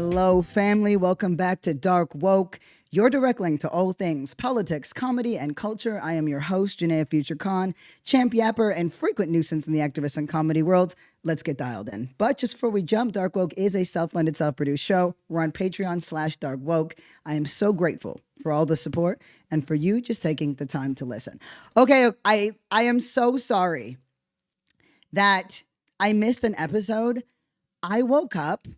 Hello, family. Welcome back to Dark Woke, your direct link to all things politics, comedy, and culture. I am your host, Janaya Future Khan, champ yapper and frequent nuisance in the activist and comedy worlds. Let's get dialed in. But just before we jump, Dark Woke is a self-funded, self-produced show. We're on Patreon/Dark Woke. I am so grateful for all the support and for you just taking the time to listen. Okay, I am so sorry that I missed an episode. I woke up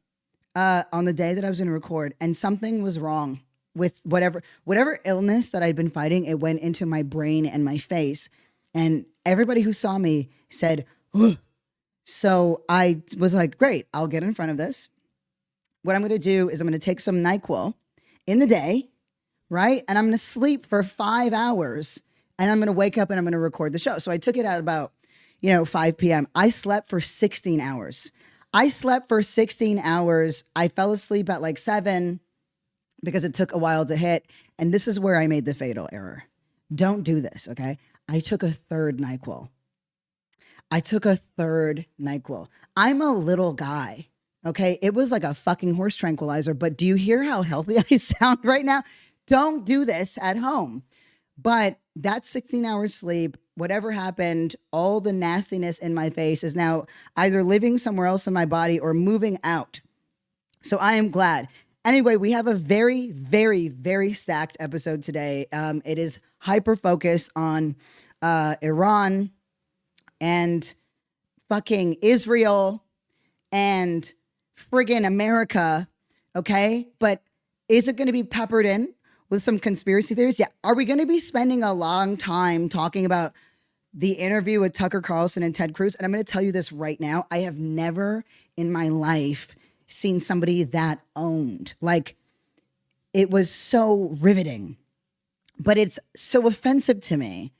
on the day that I was going to record, and something was wrong with whatever illness that I'd been fighting. It went into my brain and my face, and everybody who saw me said, ugh. So I was like, great, I'll get in front of this. What I'm going to do is I'm going to take some NyQuil in the day, right? And I'm going to sleep for 5 hours, and I'm going to wake up and I'm going to record the show. So I took it at about, 5 p.m. I slept for 16 hours. I fell asleep at like 7 because it took a while to hit. And this is where I made the fatal error. Don't do this, okay? I took a third NyQuil. I'm a little guy, okay? It was like a fucking horse tranquilizer, but do you hear how healthy I sound right now? Don't do this at home. But that 16 hours sleep, whatever happened, all the nastiness in my face is now either living somewhere else in my body or moving out. So I am glad. Anyway, we have a very, very, very stacked episode today. It is hyper-focused on Iran and fucking Israel and friggin' America, okay? But is it going to be peppered in with some conspiracy theories? Yeah. Are we going to be spending a long time talking about the interview with Tucker Carlson and Ted Cruz? And I'm going to tell you this right now. I have never in my life seen somebody that owned. Like, it was so riveting, but it's so offensive to me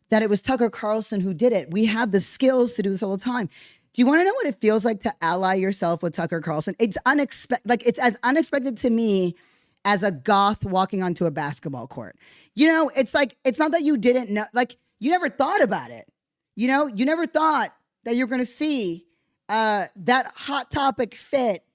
that it was Tucker Carlson who did it. We have the skills to do this all the time. Do you want to know what it feels like to ally yourself with Tucker Carlson? It's unexpected. Like, it's as unexpected to me as a goth walking onto a basketball court. It's like, it's not that you didn't know, like, you never thought about it. You never thought that you're going to see that Hot Topic fit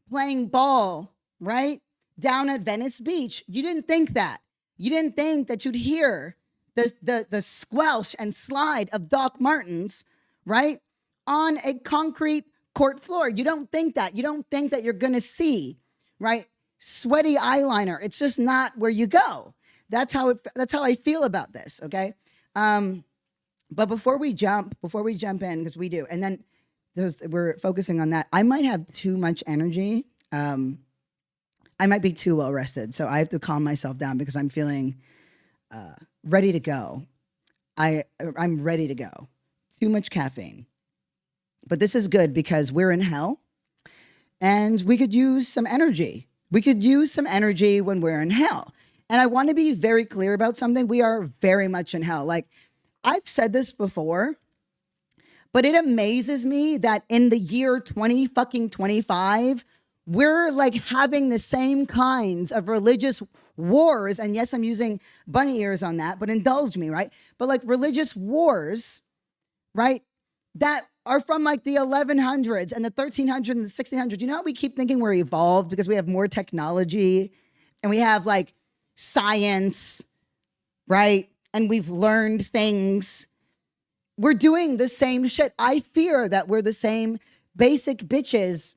playing ball, right? Down at Venice Beach. You didn't think that. You didn't think that you'd hear the squelch and slide of Doc Martens, right? On a concrete court floor. You don't think that. You don't think that you're going to see, right? Sweaty eyeliner. It's just not where you go. That's how I feel about this. Okay. But before we jump in, because we do, and then we're focusing on that. I might have too much energy. I might be too well rested. So I have to calm myself down because I'm feeling, ready to go. I'm ready to go. Too much caffeine, but this is good because we're in hell and we could use some energy. We could use some energy when we're in hell. And I want to be very clear about something. We are very much in hell. Like, I've said this before, but it amazes me that in the year 2025, we're like having the same kinds of religious wars. And yes, I'm using bunny ears on that, but indulge me, right? But like religious wars, right? That are from like the 1100s and the 1300s and the 1600s. You know how we keep thinking we're evolved because we have more technology and we have like science, right? And we've learned things. We're doing the same shit. I fear that we're the same basic bitches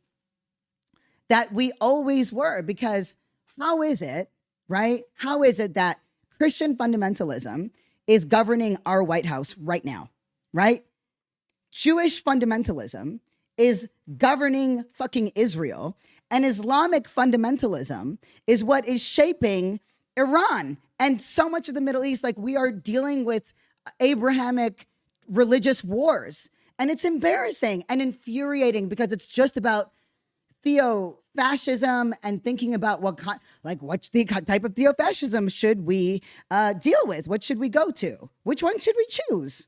that we always were, because how is it, right? How is it that Christian fundamentalism is governing our White House right now, right? Jewish fundamentalism is governing fucking Israel, and Islamic fundamentalism is what is shaping Iran and so much of the Middle East. Like, we are dealing with Abrahamic religious wars, and it's embarrassing and infuriating because it's just about theo-fascism and thinking about what's the type of theo-fascism should we deal with? What should we go to? Which one should we choose?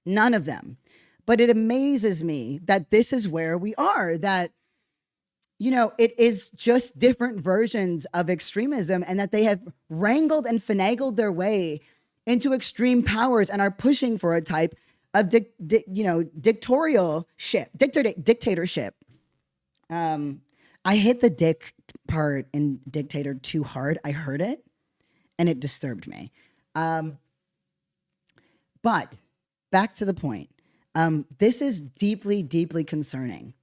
None of them. But it amazes me that this is where we are, that, it is just different versions of extremism, and that they have wrangled and finagled their way into extreme powers and are pushing for a type of dictatorship. I hit the dick part in dictator too hard. I heard it and it disturbed me. But back to the point. This is deeply, deeply concerning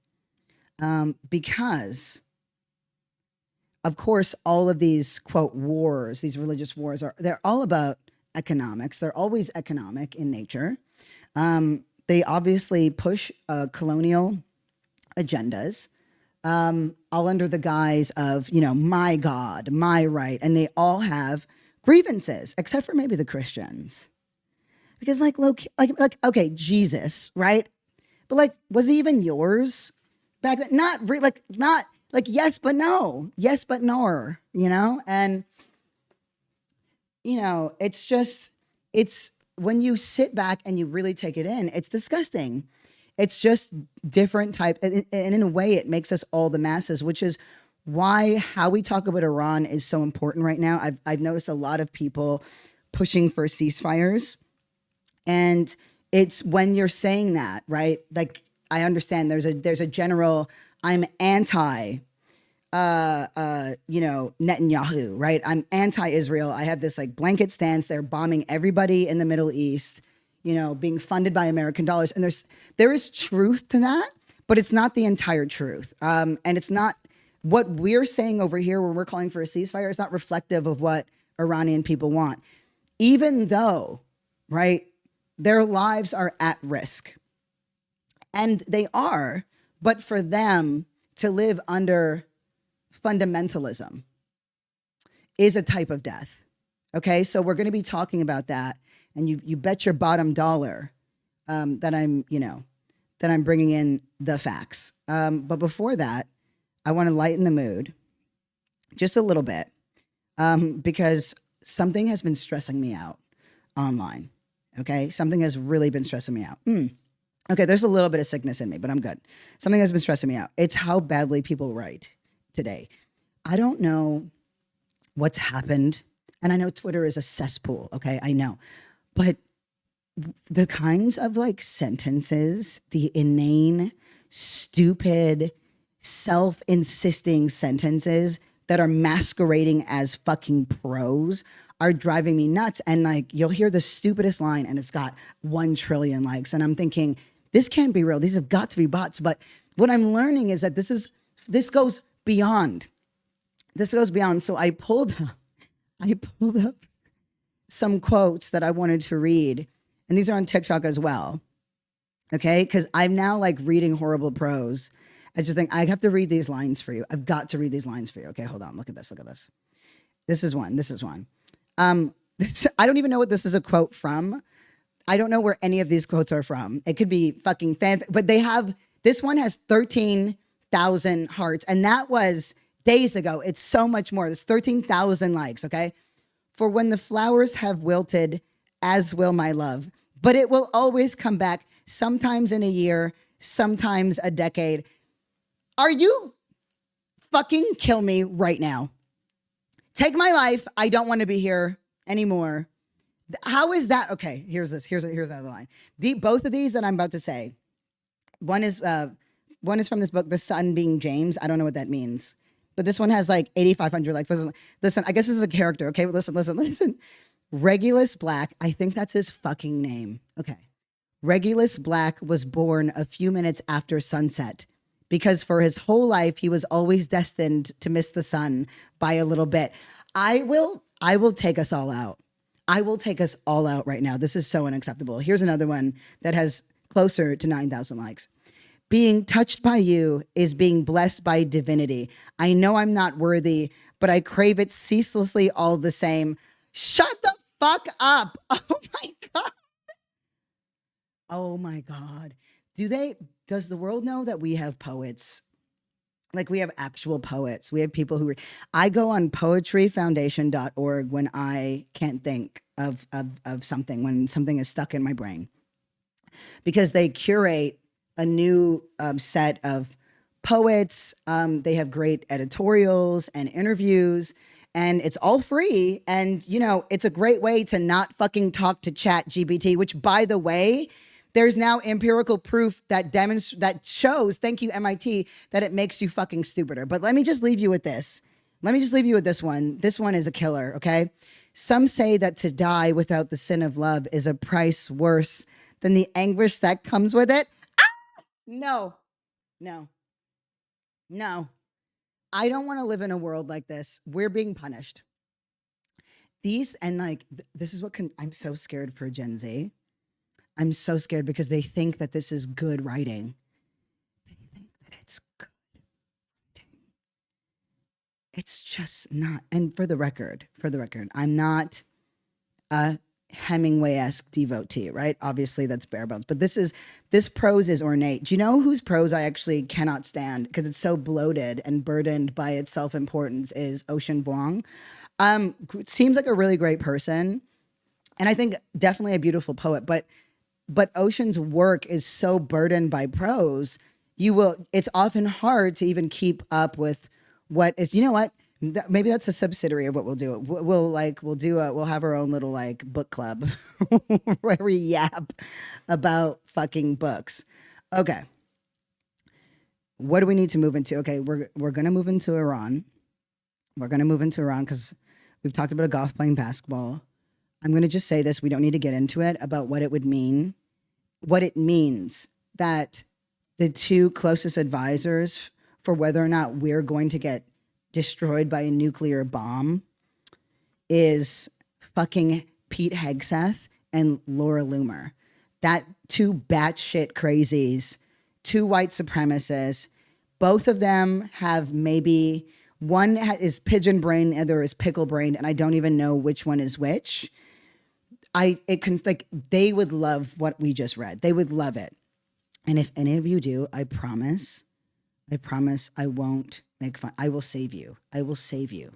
because, of course, all of these, quote, wars, these religious wars, they're all about economics. They're always economic in nature. They obviously push colonial agendas, all under the guise of, my God, my right. And they all have grievances, except for maybe the Christians. Because okay, Jesus, right? But was he even yours back then? Not yes, but no. Yes, but no, And, it's when you sit back and you really take it in, it's disgusting. It's just different type. And in a way, it makes us all the masses, which is why how we talk about Iran is so important right now. I've noticed a lot of people pushing for ceasefires. And it's when you're saying that, right? Like, I understand there's a general, I'm anti, Netanyahu, right? I'm anti-Israel. I have this blanket stance. They're bombing everybody in the Middle East, being funded by American dollars. And there is truth to that, but it's not the entire truth. And it's not what we're saying over here when we're calling for a ceasefire. It's not reflective of what Iranian people want, even though, right, their lives are at risk. And they are, but for them to live under fundamentalism is a type of death. Okay, so we're going to be talking about that. And you bet your bottom dollar that I'm bringing in the facts. But before that, I want to lighten the mood just a little bit because something has been stressing me out online. Okay, something has really been stressing me out. Okay, there's a little bit of sickness in me, but I'm good. Something has been stressing me out. It's how badly people write today. I don't know what's happened. And I know Twitter is a cesspool. Okay, I know. But the kinds of sentences, the inane, stupid, self-insisting sentences that are masquerading as fucking prose are driving me nuts. And you'll hear the stupidest line and it's got 1 trillion likes. And I'm thinking, this can't be real. These have got to be bots. But what I'm learning is that this goes beyond. This goes beyond. So I pulled up some quotes that I wanted to read. And these are on TikTok as well. Okay? Because I'm now reading horrible prose. I just think I have to read these lines for you. I've got to read these lines for you. Okay, hold on. Look at this. This is one. I don't even know what this is a quote from. I don't know where any of these quotes are from. It could be fucking fan, but this one has 13,000 hearts. And that was days ago. It's so much more. There's 13,000 likes. Okay. For when the flowers have wilted, as will my love, but it will always come back, sometimes in a year, sometimes a decade. Are you fucking kill me right now? Take my life. I don't want to be here anymore. How is that? Okay, here's another line. Both of these that I'm about to say, one is from this book, The Sun Being James. I don't know what that means, but this one has 8,500 likes. Listen. I guess this is a character. Okay, but listen. Regulus Black. I think that's his fucking name. Okay, Regulus Black was born a few minutes after sunset, because for his whole life, he was always destined to miss the sun by a little bit. I will take us all out. I will take us all out right now. This is so unacceptable. Here's another one that has closer to 9,000 likes. Being touched by you is being blessed by divinity. I know I'm not worthy, but I crave it ceaselessly all the same. Shut the fuck up. Oh my God. Oh my God. Does the world know that we have poets? We have actual poets. We have people who I go on poetryfoundation.org when I can't think of something, when something is stuck in my brain, because they curate a new set of poets. They have great editorials and interviews, and it's all free. And, it's a great way to not fucking talk to Chat GPT, which, by the way, There's now empirical proof that that shows, thank you MIT, that it makes you fucking stupider. But let me just leave you with this. Let me just leave you with this one. This one is a killer, okay? Some say that to die without the sin of love is a price worse than the anguish that comes with it. Ah! No, no, no. I don't want to live in a world like this. We're being punished. This is what I'm so scared for Gen Z. I'm so scared because they think that this is good writing. They think that it's good writing. It's just not. And for the record, I'm not a Hemingway-esque devotee, right? Obviously that's bare bones. But this prose is ornate. Do you know whose prose I actually cannot stand because it's so bloated and burdened by its self-importance is Ocean Vuong. Seems like a really great person. And I think definitely a beautiful poet, but Ocean's work is so burdened by prose, it's often hard to even keep up with what is, you know what? Maybe that's a subsidiary of what we'll do. We'll have our own little like book club where we yap about fucking books. Okay. What do we need to move into? Okay, we're going to move into Iran. We're going to move into Iran because we've talked about a goth playing basketball. I'm going to just say this. We don't need to get into it about what it would mean. What it means that the two closest advisors for whether or not we're going to get destroyed by a nuclear bomb is fucking Pete Hegseth and Laura Loomer. That two batshit crazies, two white supremacists. Both of them have maybe one is pigeon brain, the other is pickle brain, and I don't even know which one is which. They would love what we just read. They would love it. And if any of you do, I promise I won't make fun. I will save you. I will save you.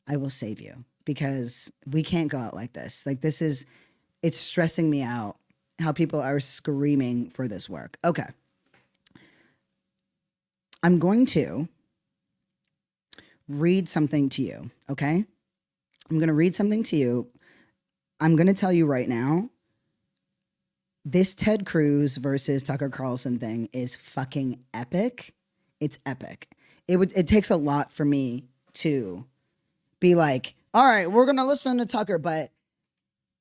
I will save you because we can't go out like this. It's stressing me out how people are screaming for this work. Okay. I'm going to read something to you, okay? I'm going to read something to you. I'm going to tell you right now, this Ted Cruz versus Tucker Carlson thing is fucking epic. It's epic. It takes a lot for me to be like, all right, we're going to listen to Tucker, but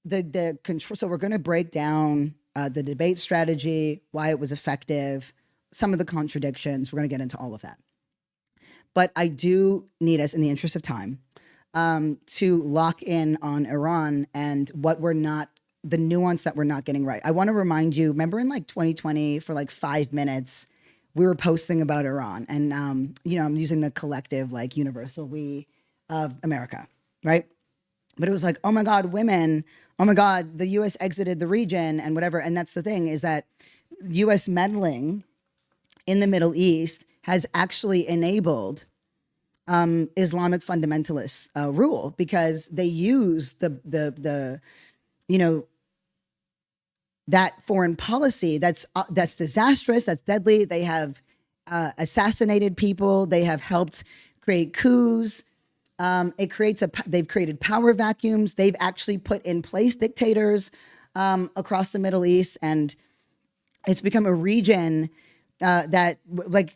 the control. So we're going to break down the debate strategy, why it was effective, some of the contradictions. We're going to get into all of that. But I do need us, in the interest of time, to lock in on Iran and the nuance that we're not getting right. I want to remind you, remember in 2020 for 5 minutes, we were posting about Iran and, I'm using the collective, universal we of America, right? But it was oh my God, women, oh my God, the U.S. exited the region and whatever. And that's the thing is that U.S. meddling in the Middle East has actually enabled Islamic fundamentalists rule because they use the that foreign policy that's disastrous, that's deadly. They have assassinated people. They have helped create coups. They've created power vacuums. They've actually put in place dictators across the Middle East, and it's become a region that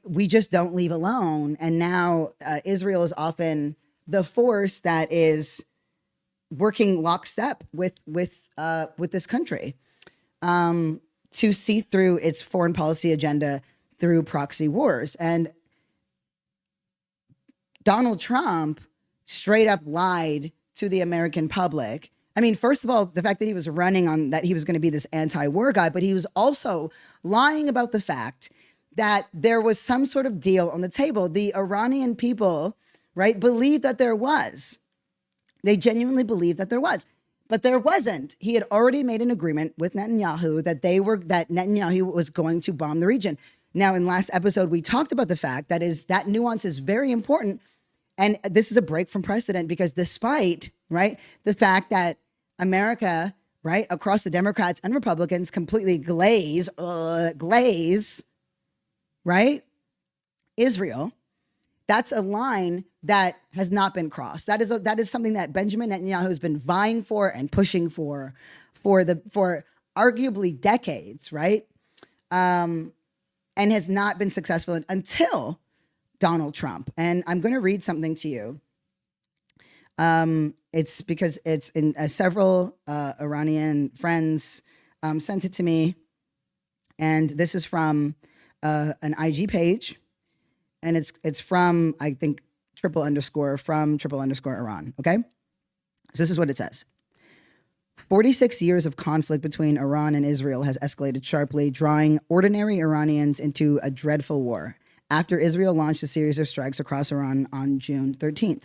we just don't leave alone. And now Israel is often the force that is working lockstep with this country to see through its foreign policy agenda through proxy wars. And Donald Trump straight up lied to the American public. I mean, first of all, the fact that he was running on that he was going to be this anti-war guy, but he was also lying about the fact that there was some sort of deal on the table. The Iranian people, right, believed that there was. They genuinely believed that there was, but there wasn't. He had already made an agreement with Netanyahu that Netanyahu was going to bomb the region. Now, in last episode, we talked about the fact that nuance is very important. And this is a break from precedent because despite, right, the fact that America, right, across the Democrats and Republicans completely glaze, right, Israel, that's a line that has not been crossed. That is something that Benjamin Netanyahu has been vying for and pushing for arguably decades, right? And has not been successful until Donald Trump. And I'm going to read something to you. It's because it's in several Iranian friends sent it to me. And this is from an IG page. And it's from, I think, from _ Iran. Okay. So this is what it says. 46 years of conflict between Iran and Israel has escalated sharply, drawing ordinary Iranians into a dreadful war after Israel launched a series of strikes across Iran on June 13th.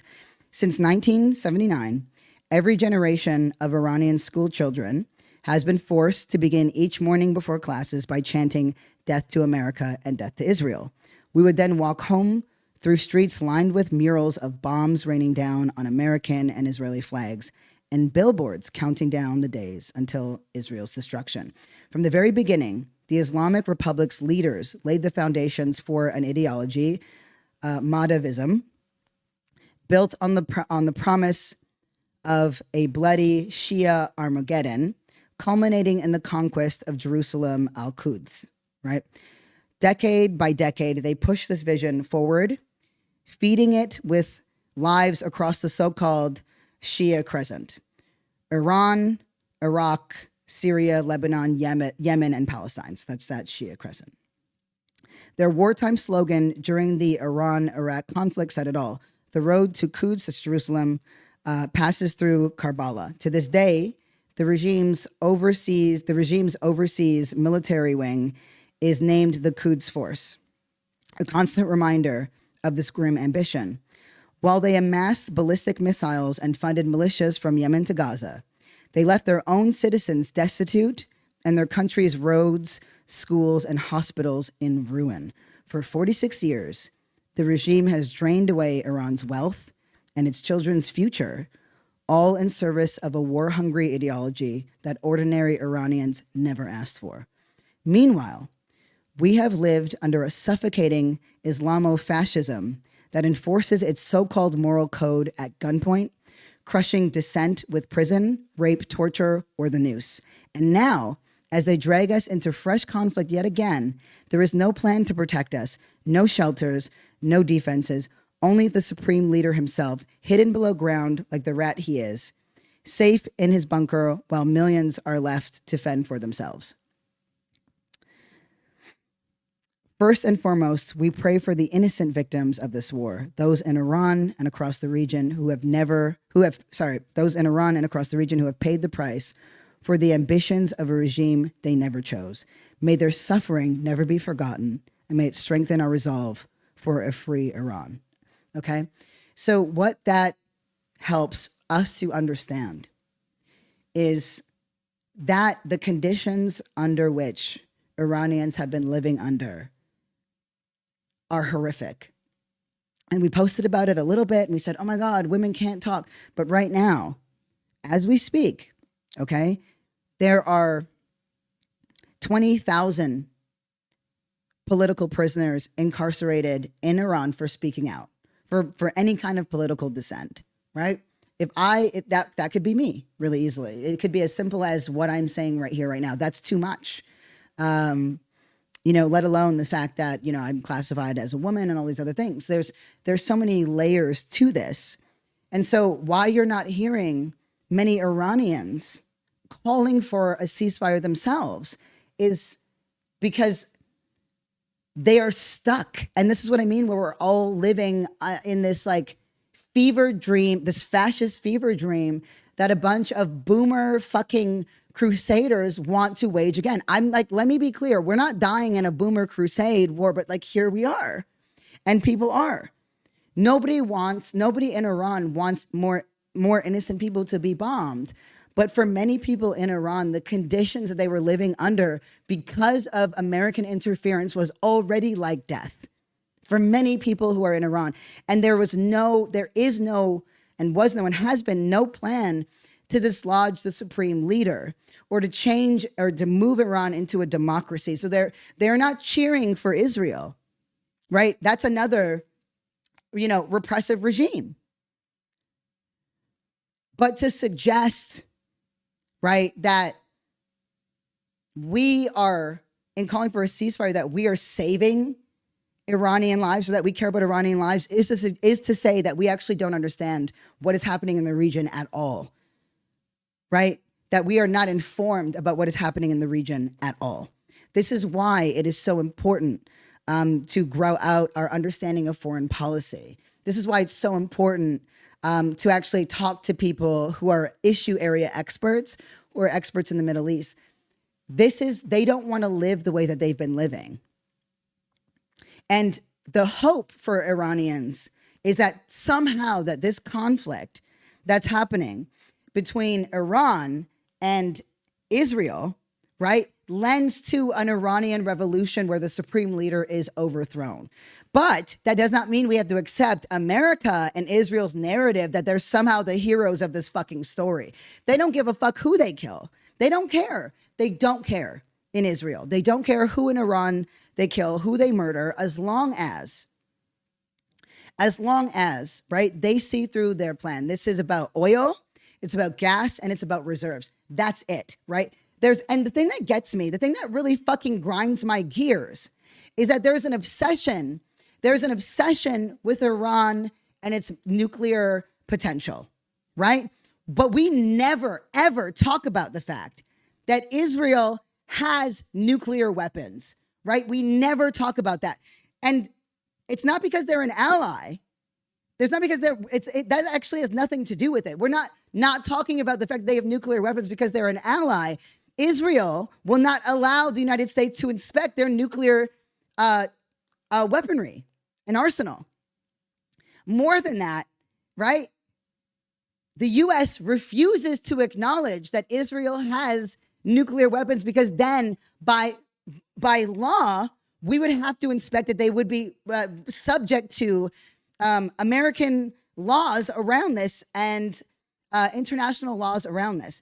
Since 1979, every generation of Iranian school children has been forced to begin each morning before classes by chanting "Death to America" and "Death to Israel." We would then walk home through streets lined with murals of bombs raining down on American and Israeli flags and billboards counting down the days until Israel's destruction. From the very beginning, the Islamic Republic's leaders laid the foundations for an ideology, Madhavism, built on the promise of a bloody Shia Armageddon, culminating in the conquest of Jerusalem al-Quds, right? Decade by decade, they pushed this vision forward, feeding it with lives across the so-called Shia Crescent: Iran, Iraq, Syria, Lebanon, Yemen, and Palestine. So that's that Shia Crescent. Their wartime slogan during the Iran-Iraq conflict said it all: "The road to Quds," that's Jerusalem, passes through Karbala. To this day, the regime's overseas military wing is named the Quds Force, a constant reminder of this grim ambition. While they amassed ballistic missiles and funded militias from Yemen to Gaza, they left their own citizens destitute and their country's roads, schools, and hospitals in ruin. For 46 years, the regime has drained away Iran's wealth and its children's future, all in service of a war-hungry ideology that ordinary Iranians never asked for. Meanwhile, we have lived under a suffocating Islamofascism that enforces its so-called moral code at gunpoint, crushing dissent with prison, rape, torture, or the noose. And now, as they drag us into fresh conflict yet again, there is no plan to protect us, no shelters, no defenses, only the supreme leader himself, hidden below ground like the rat he is, safe in his bunker while millions are left to fend for themselves. First and foremost, we pray for the innocent victims of this war, those in Iran and across the region who have paid the price for the ambitions of a regime they never chose. May their suffering never be forgotten, and may it strengthen our resolve for a free Iran. Okay? So what that helps us to understand is that the conditions under which Iranians have been living under are horrific. And we posted about it a little bit and we said, oh my God, women can't talk. But right now, as we speak, okay, there are 20,000 political prisoners incarcerated in Iran for speaking out, for any kind of political dissent, right? That could be me really easily. It could be as simple as what I'm saying right here, right now. That's too much. Let alone the fact that, I'm classified as a woman and all these other things. There's so many layers to this. And so why you're not hearing many Iranians calling for a ceasefire themselves is because they are stuck. And this is what I mean, where we're all living in this fever dream, this fascist fever dream that a bunch of boomer fucking crusaders want to wage again. I'm let me be clear. We're not dying in a boomer crusade war, but here we are. And people are. Nobody in Iran wants more innocent people to be bombed. But for many people in Iran, the conditions that they were living under because of American interference was already like death for many people who are in Iran. And there is no, and has been no plan to dislodge the supreme leader or to change or to move Iran into a democracy. So they're not cheering for Israel, right? That's another, repressive regime. But to suggest, right, that we are, in calling for a ceasefire, that we are saving Iranian lives, or that we care about Iranian lives, is to say that we actually don't understand what is happening in the region at all, right? That we are not informed about what is happening in the region at all. This is why it is so important to grow out our understanding of foreign policy. This is why it's so important to actually talk to people who are issue area experts or experts in the Middle East. They don't want to live the way that they've been living. And the hope for Iranians is that somehow that this conflict that's happening between Iran and Israel, right, lends to an Iranian revolution where the supreme leader is overthrown. But that does not mean we have to accept America and Israel's narrative that they're somehow the heroes of this fucking story. They don't give a fuck who they kill. They don't care. They don't care in Israel. They don't care who in Iran they kill, who they murder, as long as, right, they see through their plan. This is about oil, it's about gas, and it's about reserves. That's it, right? And the thing that gets me, the thing that really fucking grinds my gears is that there's an obsession with Iran and its nuclear potential, right? But we never, ever talk about the fact that Israel has nuclear weapons, right? We never talk about that. And it's not because they're an ally. There's not because that actually has nothing to do with it. We're not talking about the fact that they have nuclear weapons because they're an ally. Israel will not allow the United States to inspect their nuclear weaponry and arsenal. More than that, right? The U.S. refuses to acknowledge that Israel has nuclear weapons because then by law, we would have to inspect that they would be subject to American laws around this and international laws around this.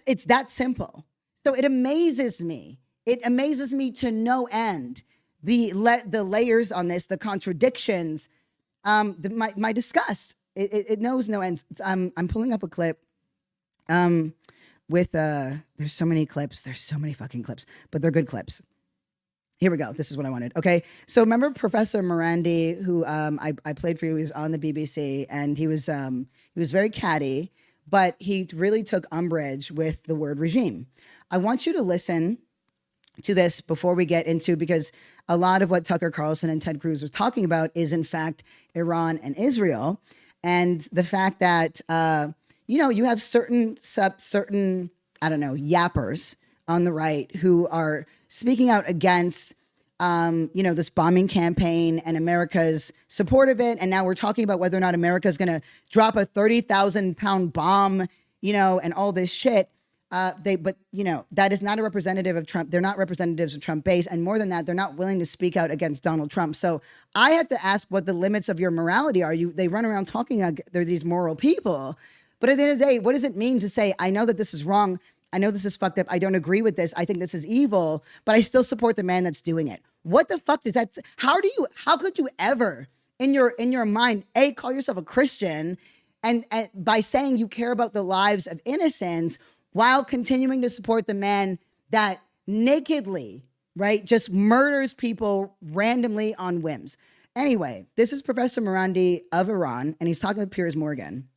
It's that simple. So it amazes me. It amazes me to no end the layers on this, the contradictions, my disgust. It knows no ends. I'm pulling up a clip with there's so many clips. There's so many fucking clips, but they're good clips. Here we go. This is what I wanted. Okay. So remember Professor Morandi, who I played for you. He was on the BBC, and he was very catty, but he really took umbrage with the word regime. I want you to listen to this before we get into, because a lot of what Tucker Carlson and Ted Cruz was talking about is in fact Iran and Israel, and the fact that you have certain I don't know, yappers on the right who are speaking out against this bombing campaign and America's support of it. And now we're talking about whether or not America is going to drop a 30,000 pound bomb, and all this shit. That is not a representative of Trump. They're not representatives of Trump base. And more than that, they're not willing to speak out against Donald Trump. So I have to ask what the limits of your morality are. They run around talking like they're these moral people. But at the end of the day, what does it mean to say, I know that this is wrong. I know this is fucked up. I don't agree with this. I think this is evil, but I still support the man that's doing it. What the fuck does that? How could you ever in your mind, call yourself a Christian and by saying you care about the lives of innocents while continuing to support the man that nakedly, right, just murders people randomly on whims. Anyway, this is Professor Morandi of Iran, and he's talking with Piers Morgan.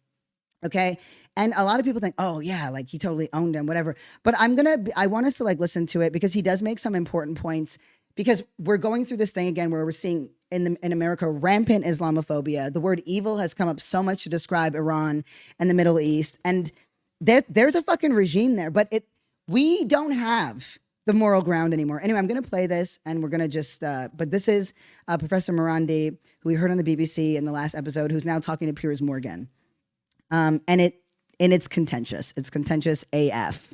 Okay. And a lot of people think, oh yeah, like he totally owned him, whatever. But I want us to listen to it because he does make some important points, because we're going through this thing again where we're seeing in America rampant Islamophobia. The word evil has come up so much to describe Iran and the Middle East. And there's a fucking regime there, but we don't have the moral ground anymore. Anyway, I'm going to play this and we're going to just, but this is Professor Morandi, who we heard on the BBC in the last episode, who's now talking to Piers Morgan. And it's contentious. It's contentious AF.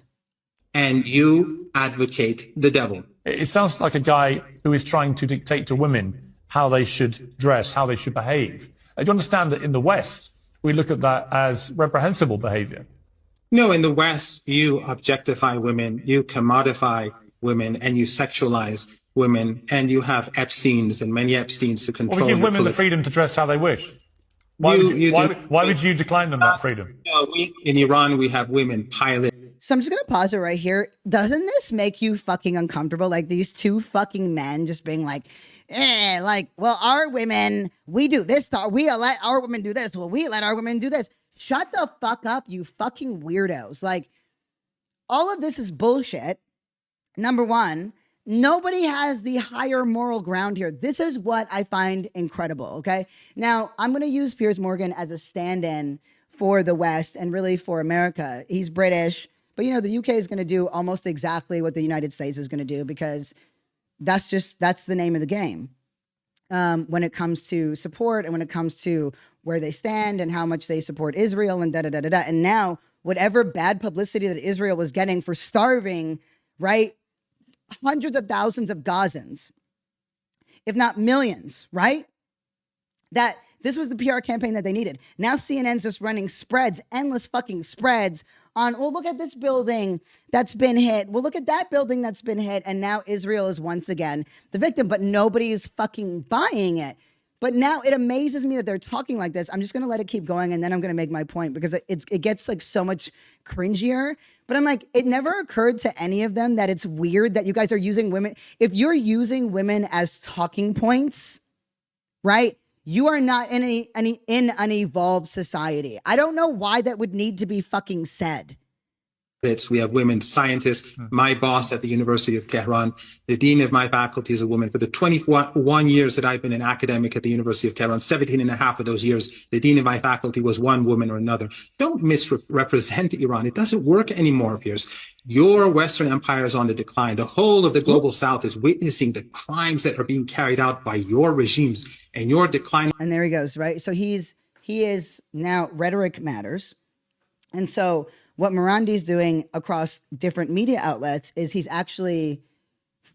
And you advocate the devil. It sounds like a guy who is trying to dictate to women how they should dress, how they should behave. Do you understand that in the West, we look at that as reprehensible behavior? No, in the West, you objectify women, you commodify women, and you sexualize women, and you have Epsteins and many Epsteins to control. Well, we give women the freedom to dress how they wish. Why would you decline them that freedom? In Iran, we have women pilots. So I'm just going to pause it right here. Doesn't this make you fucking uncomfortable? Like these two fucking men just being like, well, our women, we do this. We let our women do this. Well, we let our women do this. Shut the fuck up, you fucking weirdos. Like, all of this is bullshit. Number one, nobody has the higher moral ground here. This is what I find incredible, okay? Now, I'm going to use Piers Morgan as a stand-in for the West and really for America. He's British, but the UK is going to do almost exactly what the United States is going to do because that's the name of the game. When it comes to support and when it comes to where they stand and how much they support Israel and da-da-da-da-da. And now whatever bad publicity that Israel was getting for starving, right? Hundreds of thousands of Gazans, if not millions, right? That this was the PR campaign that they needed. Now CNN's just running spreads, endless fucking spreads on, well, look at this building that's been hit. Well, look at that building that's been hit. And now Israel is once again the victim, but nobody is fucking buying it. But now it amazes me that they're talking like this. I'm just going to let it keep going. And then I'm going to make my point because it gets like so much cringier. But I'm like, it never occurred to any of them that it's weird that you guys are using women. If you're using women as talking points, right? You are not in an evolved society. I don't know why that would need to be fucking said. We have women scientists. My boss at the University of Tehran, the dean of my faculty is a woman. For the 21 years that I've been an academic at the University of Tehran, 17 and a half of those years, the dean of my faculty was one woman or another. Don't misrepresent Iran. It doesn't work anymore, Piers. Your Western empire is on the decline. The whole of the global South is witnessing the crimes that are being carried out by your regimes and your decline. And there he goes, right? So he is now rhetoric matters. And so what Morandi's doing across different media outlets is he's actually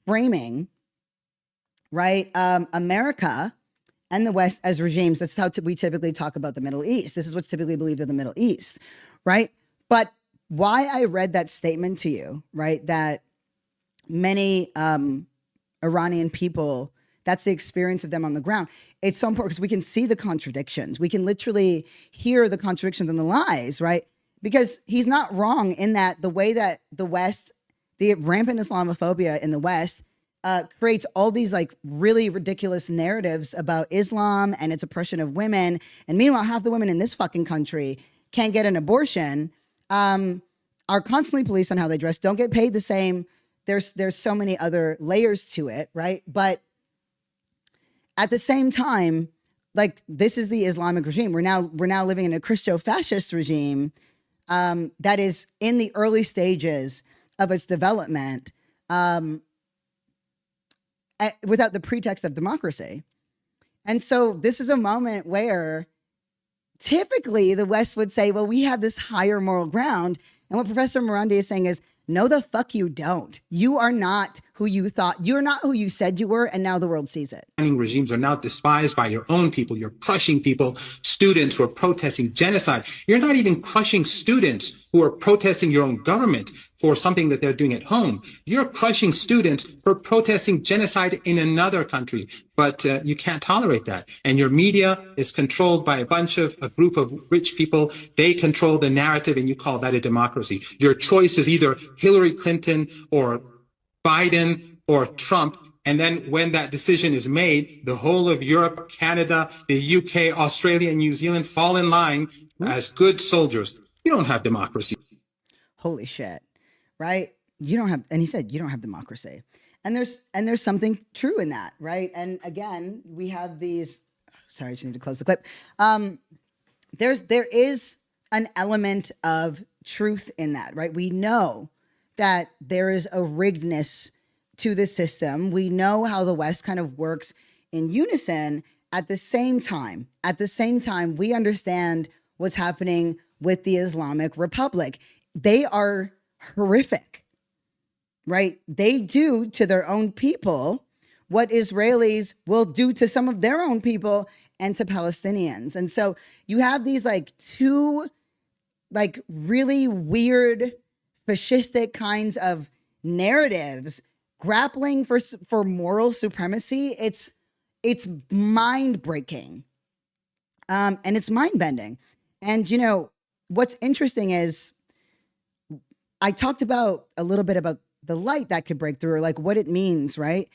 framing, right, America and the West as regimes. That's how we typically talk about the Middle East. This is what's typically believed in the Middle East, right? But why I read that statement to you, right, that many Iranian people, that's the experience of them on the ground. It's so important because we can see the contradictions. We can literally hear the contradictions and the lies, right? Because he's not wrong in that the way that the West, the rampant Islamophobia in the West creates all these like really ridiculous narratives about Islam and its oppression of women. And meanwhile, half the women in this fucking country can't get an abortion, are constantly policed on how they dress, don't get paid the same. There's so many other layers to it, right? But at the same time, like this is the Islamic regime. We're now living in a Christo-fascist regime that is in the early stages of its development without the pretext of democracy. And so this is a moment where typically the West would say, well, we have this higher moral ground. And what Professor Morandi is saying is, no, the fuck you don't. You are not who you thought. You're not who you said you were, and now the world sees it. Regimes are now despised by your own people. You're crushing people, students who are protesting genocide. You're not even crushing students who are protesting your own government for something that they're doing at home. You're crushing students for protesting genocide in another country. But you can't tolerate that. And your media is controlled by a group of rich people. They control the narrative, and you call that a democracy. Your choice is either Hillary Clinton or Biden or Trump. And then when that decision is made, the whole of Europe, Canada, the UK, Australia, and New Zealand fall in line as good soldiers. You don't have democracy. Holy shit, right? You don't have, and he said, you don't have democracy. And there's something true in that, right? And again, we have these, sorry, I just need to close the clip. There is an element of truth in that, right? We know that there is a riggedness to the system. We know how the West kind of works in unison. At the same time, we understand what's happening with the Islamic Republic. They are horrific, right? They do to their own people what Israelis will do to some of their own people and to Palestinians. And so you have these like two like really weird fascistic kinds of narratives grappling for moral supremacy. It's mind-breaking. And it's mind-bending. And, you know, what's interesting is I talked about a little bit about the light that could break through, or like what it means, right?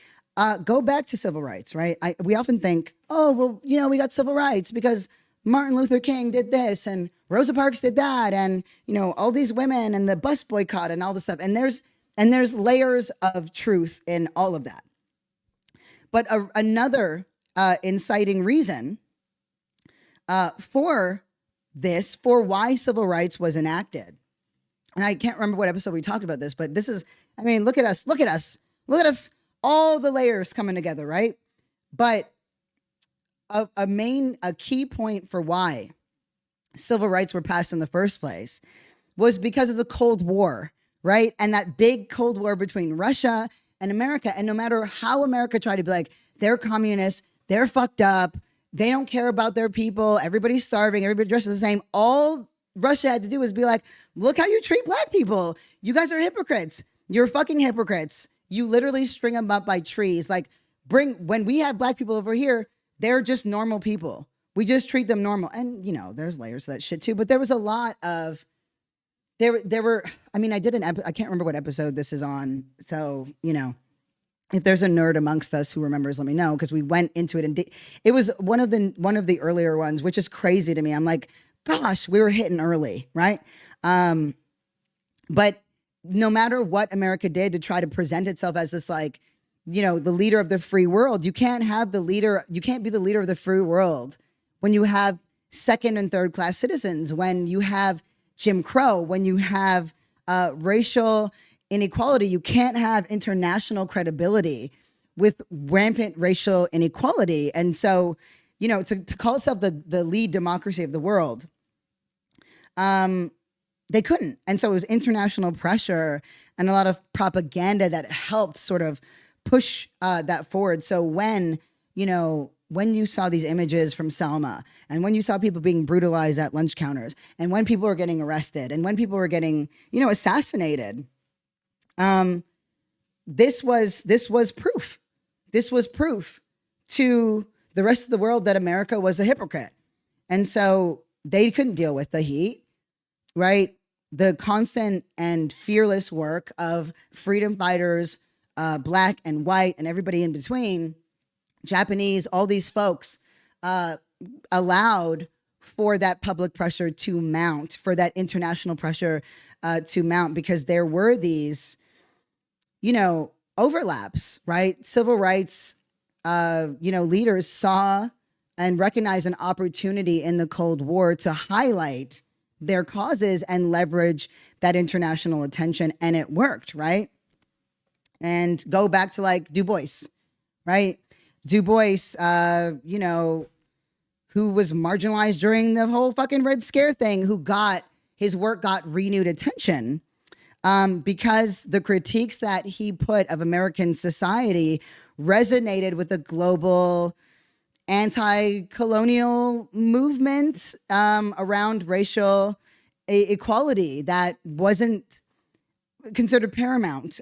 Go back to civil rights, right? We often think, oh, well, we got civil rights because Martin Luther King did this and Rosa Parks did that, and all these women and the bus boycott and all this stuff. And there's layers of truth in all of that. But another inciting reason for why civil rights was enacted, and I can't remember what episode we talked about this, but this is, look at us, all the layers coming together, right? But a key point for why civil rights were passed in the first place was because of the Cold War, right? And that big Cold War between Russia and America. And no matter how America tried to be like, they're communists, they're fucked up, they don't care about their people, everybody's starving, everybody dresses the same, all Russia had to do was be like, look how you treat black people. You guys are hypocrites. You're fucking hypocrites. You literally string them up by trees. Like, when we have black people over here, they're just normal people. We just treat them normal. And, there's layers to that shit too. But there was a lot of, I can't remember what episode this is on. So, if there's a nerd amongst us who remembers, let me know, because we went into it. And it was one of the earlier ones, which is crazy to me. I'm like, gosh, we were hitting early, right? But no matter what America did to try to present itself as this, like, the leader of the free world, you can't be the leader of the free world when you have second and third class citizens, when you have Jim Crow, when you have racial inequality. You can't have international credibility with rampant racial inequality. And so, to call itself the lead democracy of the world, they couldn't. And so it was international pressure and a lot of propaganda that helped sort of push that forward. So when you saw these images from Selma, and when you saw people being brutalized at lunch counters, and when people were getting arrested, and when people were getting, assassinated, this was proof. This was proof to the rest of the world that America was a hypocrite. And so they couldn't deal with the heat, right? The constant and fearless work of freedom fighters, black and white and everybody in between, Japanese, all these folks, allowed for that public pressure to mount, for that international pressure to mount, because there were these, overlaps, right? Civil rights, leaders saw and recognized an opportunity in the Cold War to highlight their causes and leverage that international attention. And it worked, right? And go back to like Du Bois, right? Du Bois, who was marginalized during the whole fucking Red Scare thing, his work got renewed attention because the critiques that he put of American society resonated with the global anti-colonial movement around racial equality that wasn't considered paramount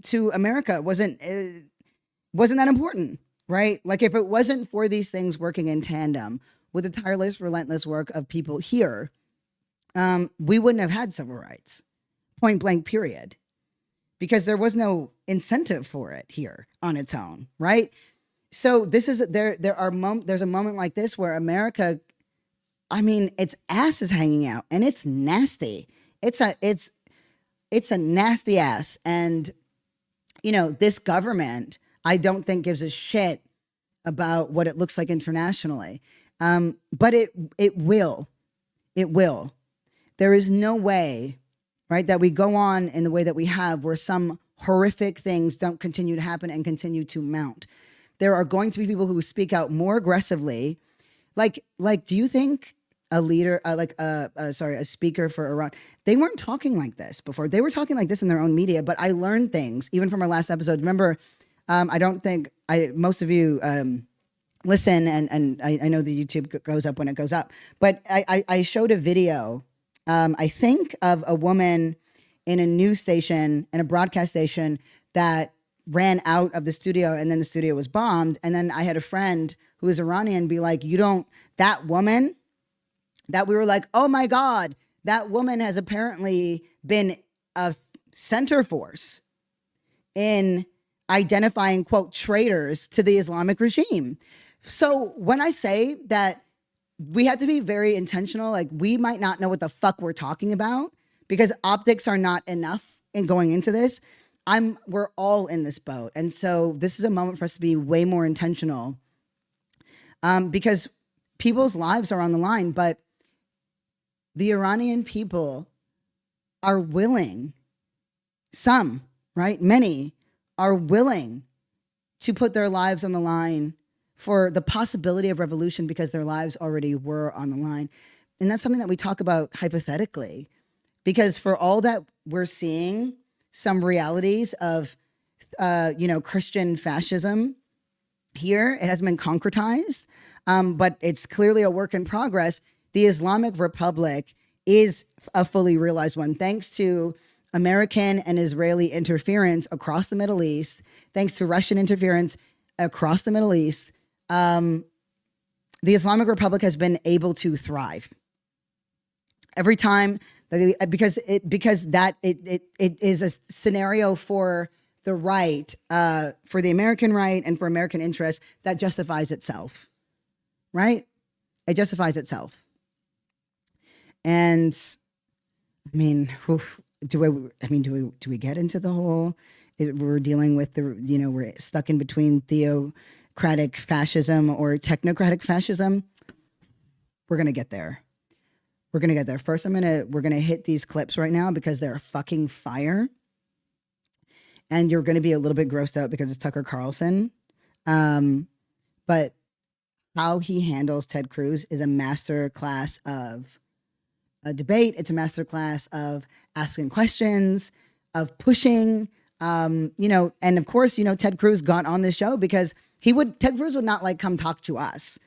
to America, wasn't that important, right? Like, if it wasn't for these things working in tandem with the tireless, relentless work of people here, we wouldn't have had civil rights, point blank, period, because there was no incentive for it here on its own, right? So there's a moment like this where America, its ass is hanging out, and it's nasty. It's a nasty ass. And, this government, I don't think gives a shit about what it looks like internationally. But it will. There is no way, right, that we go on in the way that we have, where some horrific things don't continue to happen and continue to mount. There are going to be people who speak out more aggressively. Like, do you think a leader, a speaker for Iran, they weren't talking like this before. They were talking like this in their own media, but I learned things even from our last episode. Remember, I don't think most of you listen, and I know the YouTube goes up when it goes up, but I showed a video, I think, of a woman in a news station, in a broadcast station, that ran out of the studio, and then the studio was bombed. And then I had a friend who is Iranian be like, that woman that we were like, oh my God, that woman has apparently been a center force in identifying, quote, traitors to the Islamic regime. So when I say that we have to be very intentional, like we might not know what the fuck we're talking about because optics are not enough in going into this. We're all in this boat. And so this is a moment for us to be way more intentional because people's lives are on the line, but the Iranian people are willing, some, right? Many are willing to put their lives on the line for the possibility of revolution because their lives already were on the line. And that's something that we talk about hypothetically, because for all that we're seeing some realities of, Christian fascism here, it hasn't been concretized, but it's clearly a work in progress. The Islamic Republic is a fully realized one, thanks to American and Israeli interference across the Middle East, thanks to Russian interference across the Middle East. The Islamic Republic has been able to thrive every time because it is a scenario for the right, for the American right and for American interests that justifies itself, right? It justifies itself. And I mean, do we get into the whole, we're dealing with we're stuck in between theocratic fascism or technocratic fascism? We're going to get there. We're going to get there. First, we're going to hit these clips right now because they're fucking fire. And you're going to be a little bit grossed out because it's Tucker Carlson. But how he handles Ted Cruz is a master class of a debate. It's a master class of asking questions, of pushing, and of course, Ted Cruz got on this show because Ted Cruz would not come talk to us,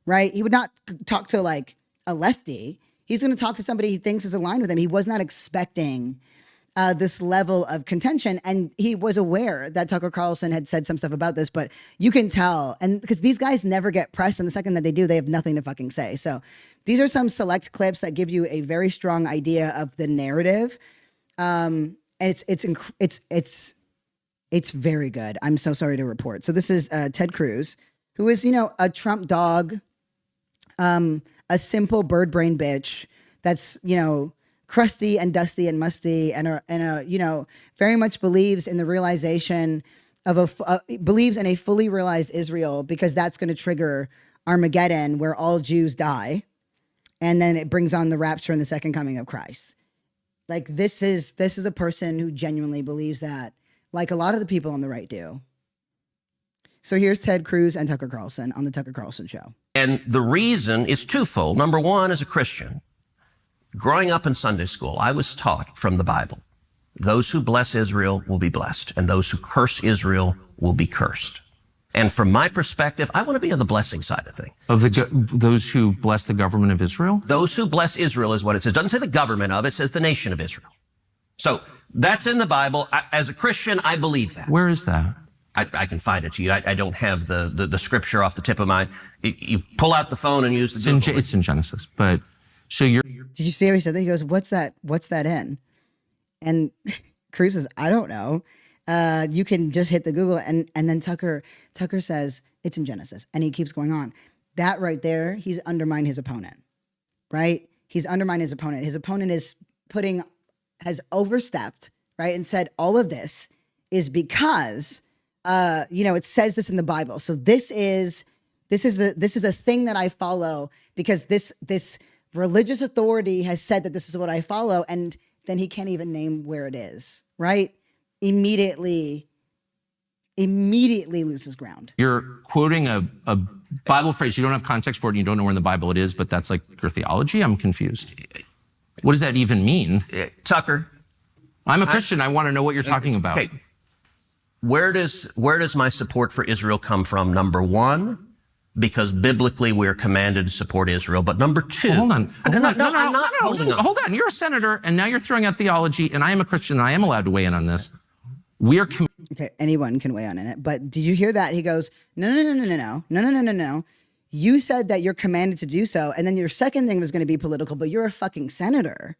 right? He would not talk to a lefty. He's going to talk to somebody he thinks is aligned with him. He was not expecting this level of contention. And he was aware that Tucker Carlson had said some stuff about this, but you can tell. And because these guys never get pressed, and the second that they do, they have nothing to fucking say. So these are some select clips that give you a very strong idea of the narrative. And it's very good. I'm so sorry to report. So this is Ted Cruz, who is, a Trump dog, a simple bird brain bitch that's, crusty and dusty and musty and very much believes in the realization of believes in a fully realized Israel because that's going to trigger Armageddon where all Jews die. And then it brings on the rapture and the second coming of Christ. This is a person who genuinely believes that, like a lot of the people on the right do. So here's Ted Cruz and Tucker Carlson on the Tucker Carlson Show. And the reason is twofold. Number one, as a Christian, growing up in Sunday school, I was taught from the Bible, those who bless Israel will be blessed, and those who curse Israel will be cursed. And from my perspective, I want to be on the blessing side of things. Of those who bless the government of Israel? Those who bless Israel is what it says. It doesn't say the government of, it says the nation of Israel. So that's in the Bible. As a Christian, I believe that. Where is that? I can find it to you. I don't have the scripture off the tip of my. You pull out the phone and use the Google. It's in Genesis. But so you're. Did you see how he said that? He goes, "What's that? What's that in?" And Cruz says, "I don't know. You can just hit the Google." And then Tucker says it's in Genesis, and he keeps going on. That right there, he's undermined his opponent. Right? He's undermined his opponent. His opponent has overstepped, right, and said all of this is because. It says this in the Bible. So this is a thing that I follow because this religious authority has said that this is what I follow. And then he can't even name where it is, right? Immediately loses ground. You're quoting a Bible phrase. You don't have context for it. And you don't know where in the Bible it is, but that's like your theology. I'm confused. What does that even mean? Tucker. I'm a Christian. I want to know what you're talking about. Okay. Where does my support for Israel come from? Number one, because biblically we're commanded to support Israel. But number two, hold on. I'm not holding on. Hold on. You're a senator, and now you're throwing out theology, and I am a Christian, and I am allowed to weigh in on this. We are. Okay, anyone can weigh in on it. But did you hear that? He goes, no. You said that you're commanded to do so, and then your second thing was going to be political, but you're a fucking senator,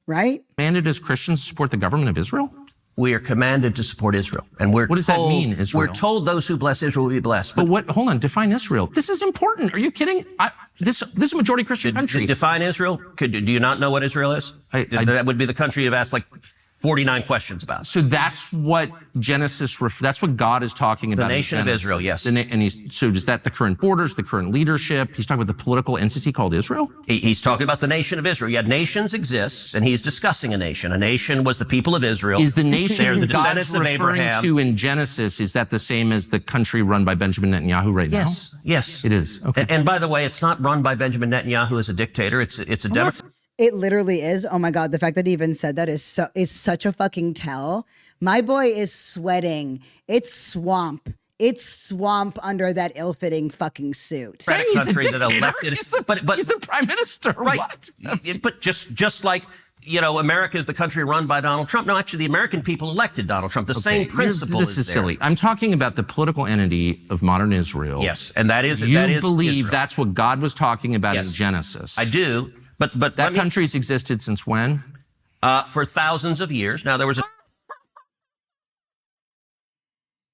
right? Commanded as Christians to support the government of Israel? We are commanded to support Israel. And what does that mean, Israel? We're told those who bless Israel will be blessed. But hold on, define Israel. This is important. Are you kidding? This is a majority Christian country. Define Israel? Do you not know what Israel is? That would be the country you've asked like 49 questions about. So that's what Genesis, that's what God is talking about. The nation of Israel, yes. And so is that the current borders, the current leadership? He's talking about the political entity called Israel? He's talking about the nation of Israel. Yeah, nations exist, and he's discussing a nation. A nation was the people of Israel. Is the nation They're the God's descendants of referring Abraham. to in Genesis, is that the same as the country run by Benjamin Netanyahu right now? Yes. It is. Okay. And by the way, it's not run by Benjamin Netanyahu as a dictator. It's a Democrat. It literally is. Oh my God. The fact that he even said that is such a fucking tell. My boy is sweating. It's swamp. It's swamp under that ill-fitting fucking suit. He's country a that dictator. elected, He's the prime minister. Right. What? But just like, America is the country run by Donald Trump. No, actually, the American people elected Donald Trump. The same principle This is there. silly. I'm talking about the political entity of modern Israel. Yes, and that is You believe Israel. that's what God was talking about Yes. in Genesis. I do, but That country's existed since when? for thousands of years. Now there was a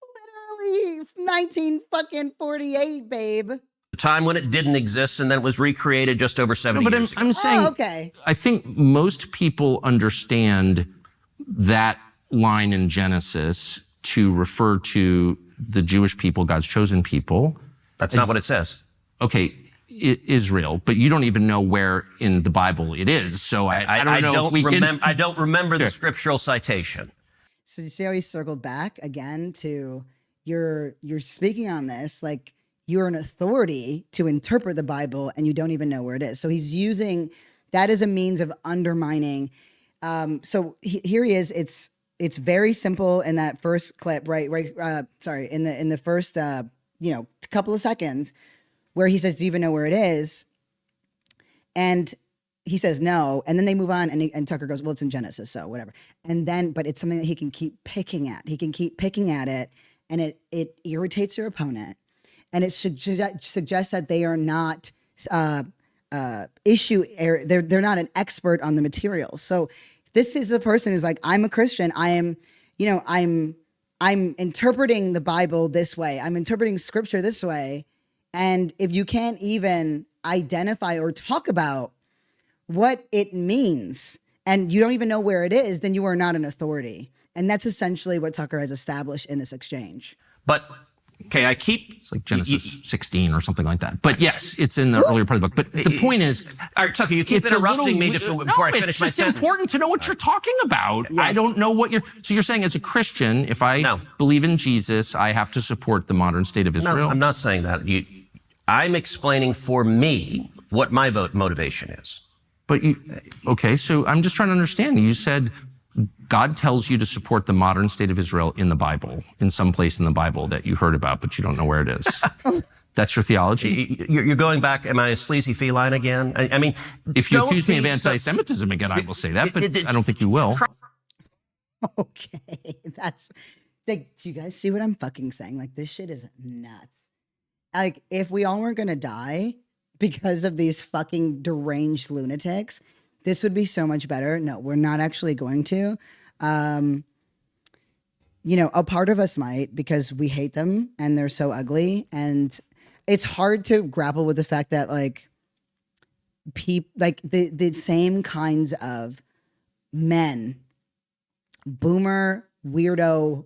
Literally 1948, babe. time when it didn't exist, and then it was recreated just over 70 years ago. I'm saying, Okay. I think most people understand that line in Genesis to refer to the Jewish people, God's chosen people. That's not what it says. Okay, Israel, but you don't even know where in the Bible it is. So I don't know if we can. I don't remember the scriptural citation. So you see how he circled back again to you're speaking on this like you're an authority to interpret the Bible and you don't even know where it is. So he's using that as a means of undermining. Here he is. It's very simple in that first clip, right? In the first couple of seconds where he says, "Do you even know where it is?" And he says no, and then they move on, and Tucker goes, "Well, it's in Genesis, so whatever." And then, but it's something that he can keep picking at. He can keep picking at it, and it irritates your opponent, and it suggests that they are not they're not an expert on the materials. So this is a person who's like, I'm a Christian. I'm interpreting the Bible this way. I'm interpreting scripture this way. And if you can't even identify or talk about what it means, and you don't even know where it is, then you are not an authority. And that's essentially what Tucker has established in this exchange. But, okay, It's like Genesis 16 or something like that. But yes, it's in the earlier part of the book. But the point is, all right, Tucker, you keep interrupting me before I finish my sentence. It's just important to know what you're talking about. Yes. I don't know what so you're saying as a Christian, if I believe in Jesus, I have to support the modern state of Israel? No, I'm not saying that. I'm explaining for me what my motivation is. But okay, so I'm just trying to understand. You said God tells you to support the modern state of Israel in the Bible, in some place in the Bible that you heard about, but you don't know where it is. That's your theology? You're going back, am I a sleazy feline again? I mean, if you accuse me of anti-Semitism again, I will say that, but I don't think you will. Okay, do you guys see what I'm fucking saying? Like, this shit is nuts. Like, if we all weren't going to die because of these fucking deranged lunatics, this would be so much better. No, we're not actually going to. A part of us might, because we hate them and they're so ugly. And it's hard to grapple with the fact that the same kinds of men, boomer, weirdo,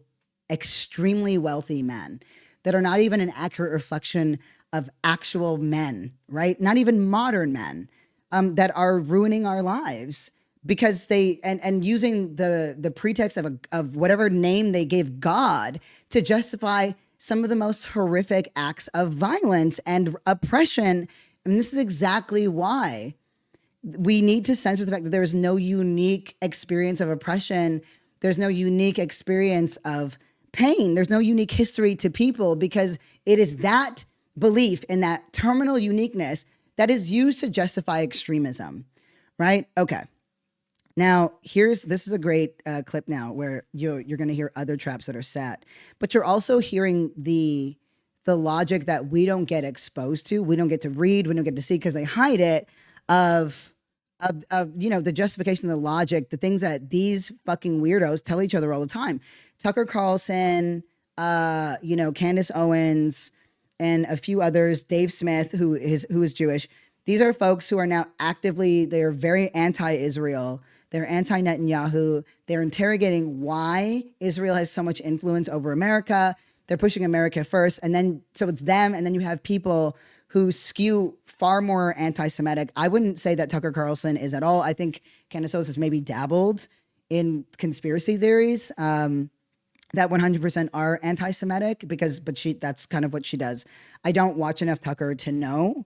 extremely wealthy men that are not even an accurate reflection of actual men, right? Not even modern men, that are ruining our lives because they and using the pretext of whatever name they gave God to justify some of the most horrific acts of violence and oppression. And this is exactly why we need to censor the fact that there is no unique experience of oppression. There's no unique experience of pain. There's no unique history to people, because it is that belief in that terminal uniqueness that is used to justify extremism, right? Okay. Now, this is a great clip now where you're going to hear other traps that are set, but you're also hearing the logic that we don't get exposed to, we don't get to read, we don't get to see because they hide it, of the justification, the logic, the things that these fucking weirdos tell each other all the time. Tucker Carlson, Candace Owens, and a few others, Dave Smith, who is Jewish. These are folks who are now they're very anti-Israel. They're anti-Netanyahu. They're interrogating why Israel has so much influence over America. They're pushing America first. And then, so it's them. And then you have people who skew far more anti-Semitic. I wouldn't say that Tucker Carlson is at all. I think Candace Owens has maybe dabbled in conspiracy theories that 100% are anti-Semitic but that's kind of what she does. I don't watch enough Tucker to know,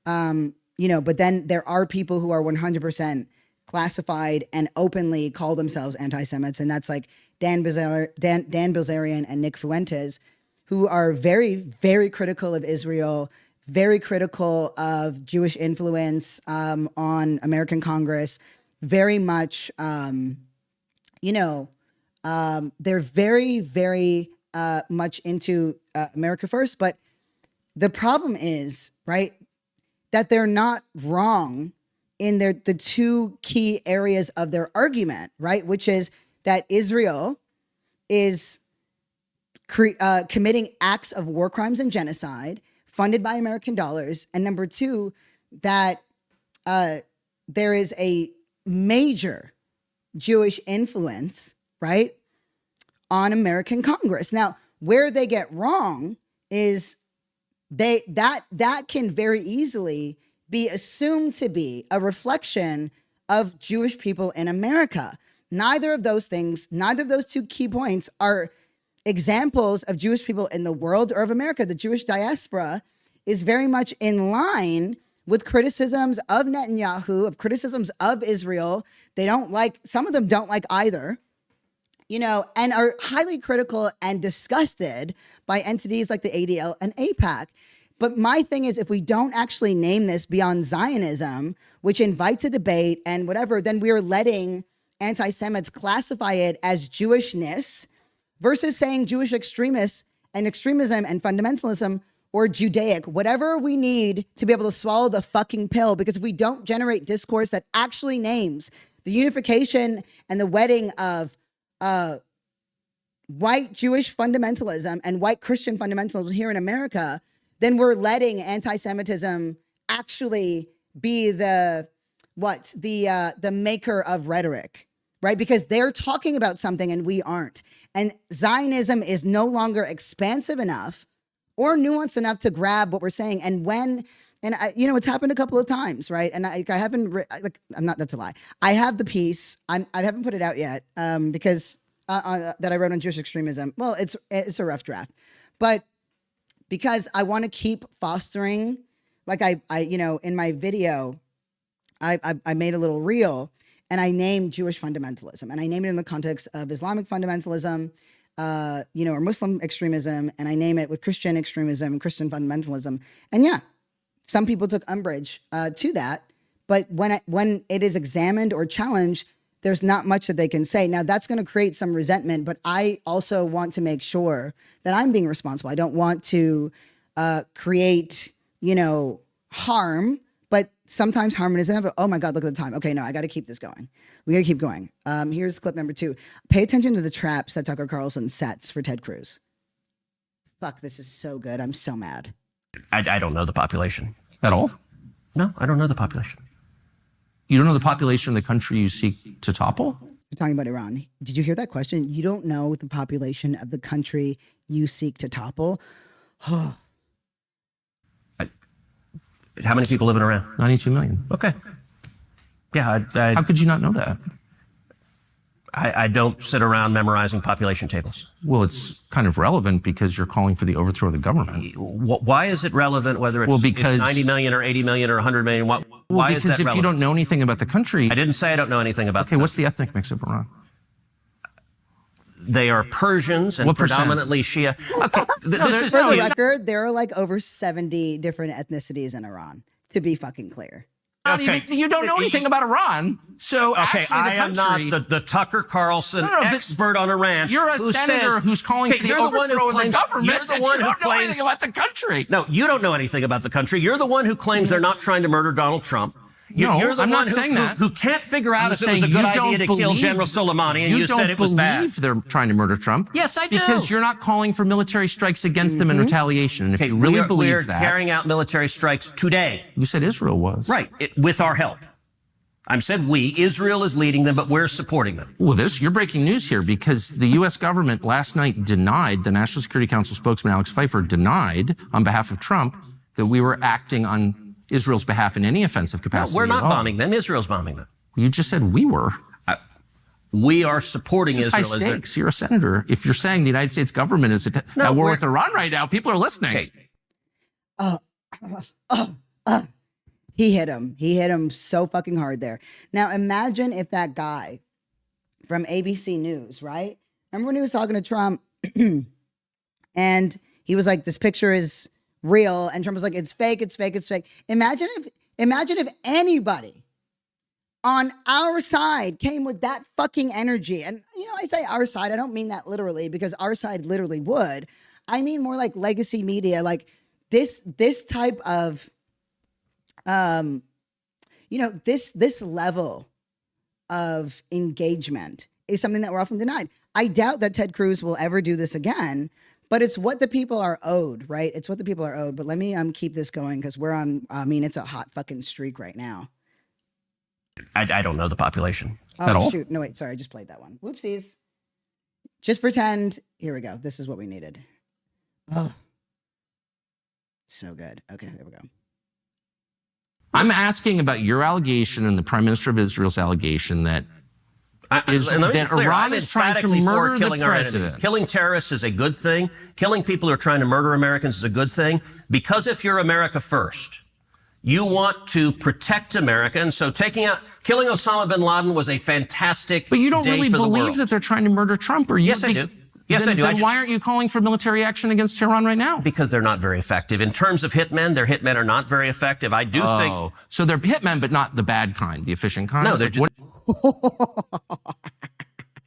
but then there are people who are 100% classified and openly call themselves anti-Semites. And that's like Dan Bilzerian and Nick Fuentes, who are very, very critical of Israel, very critical of Jewish influence on American Congress, very much, they're very, very much into America first. But the problem is, right, that they're not wrong in the two key areas of their argument, right, which is that Israel is committing acts of war crimes and genocide funded by American dollars. And number two, that there is a major Jewish influence, right, on American Congress. Now, where they get wrong is that can very easily be assumed to be a reflection of Jewish people in America. Neither of those two key points are examples of Jewish people in the world or of America. The Jewish diaspora is very much in line with criticisms of Netanyahu, of criticisms of Israel. Some of them don't like either, and are highly critical and disgusted by entities like the ADL and AIPAC. But my thing is, if we don't actually name this beyond Zionism, which invites a debate and whatever, then we are letting anti-Semites classify it as Jewishness versus saying Jewish extremists and extremism and fundamentalism or Judaic, whatever we need to be able to swallow the fucking pill. Because if we don't generate discourse that actually names the unification and the wedding of white Jewish fundamentalism and white Christian fundamentalism here in America, then we're letting anti-Semitism actually be the maker of rhetoric, right? Because they're talking about something and we aren't. And Zionism is no longer expansive enough or nuanced enough to grab what we're saying. And it's happened a couple of times, right? And I haven't, that's a lie. I have the piece. I haven't put it out yet because that I wrote on Jewish extremism. Well, it's a rough draft, but because I want to keep fostering, like I in my video, I made a little reel and I named Jewish fundamentalism, and I named it in the context of Islamic fundamentalism, or Muslim extremism, and I name it with Christian extremism and Christian fundamentalism. And yeah, some people took umbrage to that, but when it is examined or challenged, there's not much that they can say. Now that's going to create some resentment, but I also want to make sure that I'm being responsible. I don't want to create, harm, but sometimes harm is inevitable. Oh my God, look at the time. Okay, no, I got to keep this going. We got to keep going. Here's clip number 2. Pay attention to the traps that Tucker Carlson sets for Ted Cruz. Fuck, this is so good. I'm so mad. I don't know the population. At all? No, I don't know the population. You don't know the population of the country you seek to topple? We're talking about Iran. Did you hear that question? You don't know the population of the country you seek to topple? How many people live in Iran? 92 million. Okay. Yeah. How could you not know that? I don't sit around memorizing population tables. Well, it's kind of relevant because you're calling for the overthrow of the government. Why is it relevant whether it's 90 million or 80 million or 100 million? Why is that relevant? Because if you don't know anything about the country... I didn't say I don't know anything about Okay, what's the ethnic mix of Iran? They are Persians and predominantly Shia. Okay, For the record, there are like over 70 different ethnicities in Iran, to be fucking clear. Okay. You don't know anything about Iran, so okay, I am not the Tucker Carlson expert on Iran. You're a senator who's calling for the overthrow of the government. You're the one who don't know anything about the country. No, you don't know anything about the country. You're the one who claims they're not trying to murder Donald Trump. You're the I'm one not saying that. who can't figure out I'm if it was saying a good you don't idea to kill believe- General Soleimani, and you don't said it was bad. believe they're trying to murder Trump. Yes, I do. Because you're not calling for military strikes against them in retaliation. And if you really believe we're that, carrying out military strikes today. you said Israel was. Right, with our help. I said we. Israel is leading them, but we're supporting them. Well, you're breaking news here because the U.S. government last night denied, the National Security Council spokesman Alex Pfeiffer denied on behalf of Trump that we were acting on Israel's behalf in any offensive capacity. No, we're not at all. bombing them. Israel's bombing them. You just said we were. We are supporting This is Israel. high stakes. You're a senator. If you're saying the United States government is at war with Iran right now, people are listening. Okay. He hit him. He hit him so fucking hard there. Now imagine if that guy from ABC News, right? Remember when he was talking to Trump and he was like, this picture is real. And Trump was like, it's fake, it's fake, it's fake. Imagine if anybody on our side came with that fucking energy. And, I say our side, I don't mean that literally because our side literally would. I mean more like legacy media, like this type of, this level of engagement is something that we're often denied. I doubt that Ted Cruz will ever do this again, but it's what the people are owed, right? It's what the people are owed. But let me keep this going because we're on, it's a hot fucking streak right now. I don't know the population. At all? Shoot. No, wait, sorry. I just played that one. Whoopsies. Just pretend. Here we go. This is what we needed. Oh, so good. Okay, there we go. I'm asking about your allegation and the Prime Minister of Israel's allegation that Iran is trying to murder the president. Killing terrorists is a good thing. Killing people who are trying to murder Americans is a good thing. Because if you're America first, you want to protect America. And so killing Osama bin Laden was a fantastic But you don't day really for the believe world. that they're trying to murder Trump, or you? Yes, I do. Yes, I do. Then why aren't you calling for military action against Tehran right now? Because they're not very effective. In terms of hitmen, their hitmen are not very effective. I do think... So they're hitmen, but not the bad kind, the efficient kind? No, they're just...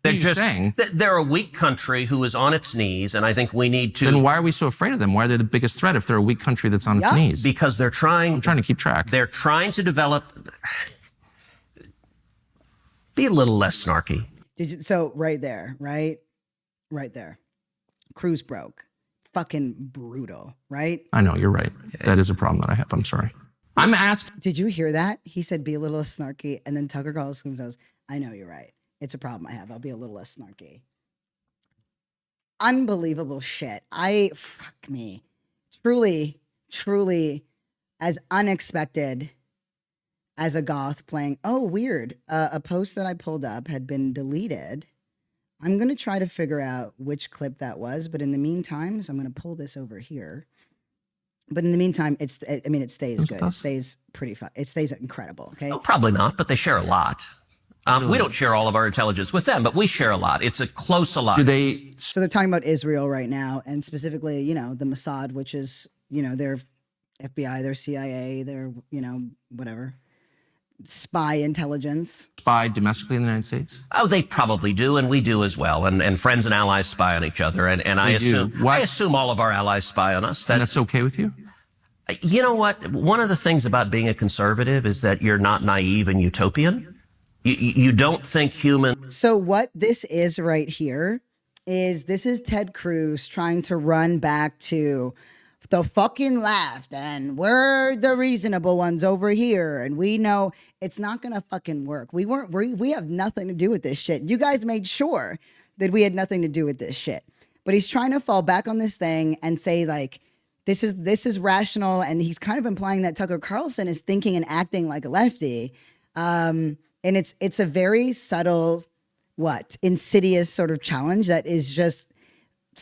They're just saying. They're a weak country who is on its knees, and I think we need to... Then why are we so afraid of them? Why are they the biggest threat if they're a weak country that's on its knees? Because they're trying... I'm trying to keep track. They're trying to develop... Be a little less snarky. So right there, right? Right there. Cruz broke. Fucking brutal, right? I know, you're right. That is a problem that I have. I'm sorry. I'm asking... Did you hear that? He said, be a little less snarky. And then Tucker Carlson goes, I know you're right. It's a problem I have. I'll be a little less snarky. Unbelievable shit. Fuck me. Truly, truly as unexpected as a goth playing. Oh, weird. A post that I pulled up had been deleted. I'm going to try to figure out which clip that was. But in the meantime, so I'm going to pull this over here. But in the meantime, it stays good. It stays pretty fun. It stays incredible. Okay. Oh, probably not, but they share a lot. We don't share all of our intelligence with them, but we share a lot. It's a close alliance. So they're talking about Israel right now, and specifically, the Mossad, which is, their FBI, their CIA, their, whatever, spy intelligence. Spy domestically in the United States? Oh, they probably do, and we do as well. And friends and allies spy on each other, and I assume all of our allies spy on us. And that's okay with you? You know what? One of the things about being a conservative is that you're not naive and utopian. You don't think humans... So what this is right here is Ted Cruz trying to run back to the fucking left, and we're the reasonable ones over here, and we know it's not gonna fucking work. We have nothing to do with this shit. You guys made sure that we had nothing to do with this shit. But he's trying to fall back on this thing and say, like, this is rational, and he's kind of implying that Tucker Carlson is thinking and acting like a lefty. And it's a very subtle, insidious sort of challenge that is just,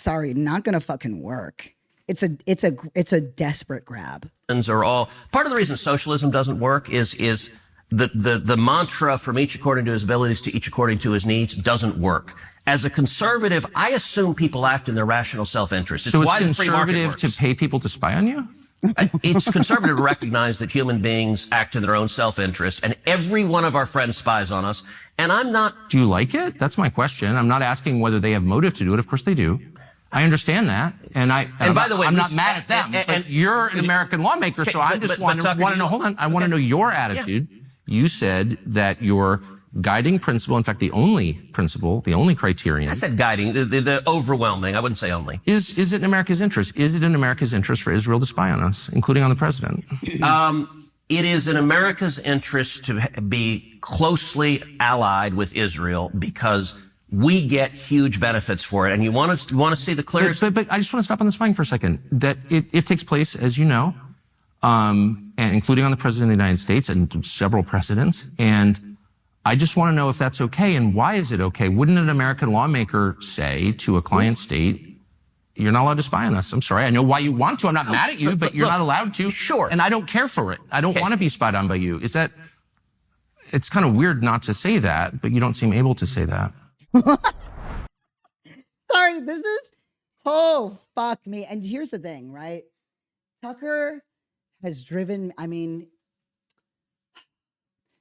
not gonna fucking work. It's a desperate grab. Are all part of the reason socialism doesn't work is the mantra from each according to his abilities to each according to his needs doesn't work. As a conservative, I assume people act in their rational self-interest. So it's conservative to pay people to spy on you? It's conservative to recognize that human beings act in their own self-interest, and every one of our friends spies on us. And I'm not... Do you like it? That's my question. I'm not asking whether they have motive to do it. Of course they do. I understand that. And by the way, I'm not mad at them. And you're an American lawmaker, so I just want to know, hold on. I want to know your attitude. you said that your guiding principle, in fact, the only principle, the only criterion. I said guiding, the overwhelming. I wouldn't say only. Is it in America's interest? Is it in America's interest for Israel to spy on us, including on the president? It is in America's interest to be closely allied with Israel because we get huge benefits for it. And you want to see the clearest? But I just want to stop on the spying for a second. That it takes place, as you know, and including on the president of the United States and several presidents. And I just want to know if that's okay and why is it okay? Wouldn't an American lawmaker say to a client state, you're not allowed to spy on us? I'm sorry. I know why you want to. I'm not mad at you, but you're not allowed to. Sure. And I don't care for it. I don't want to be spied on by you. It's kind of weird not to say that, but you don't seem able to say that. Sorry, oh, fuck me. And here's the thing, right? Tucker has driven,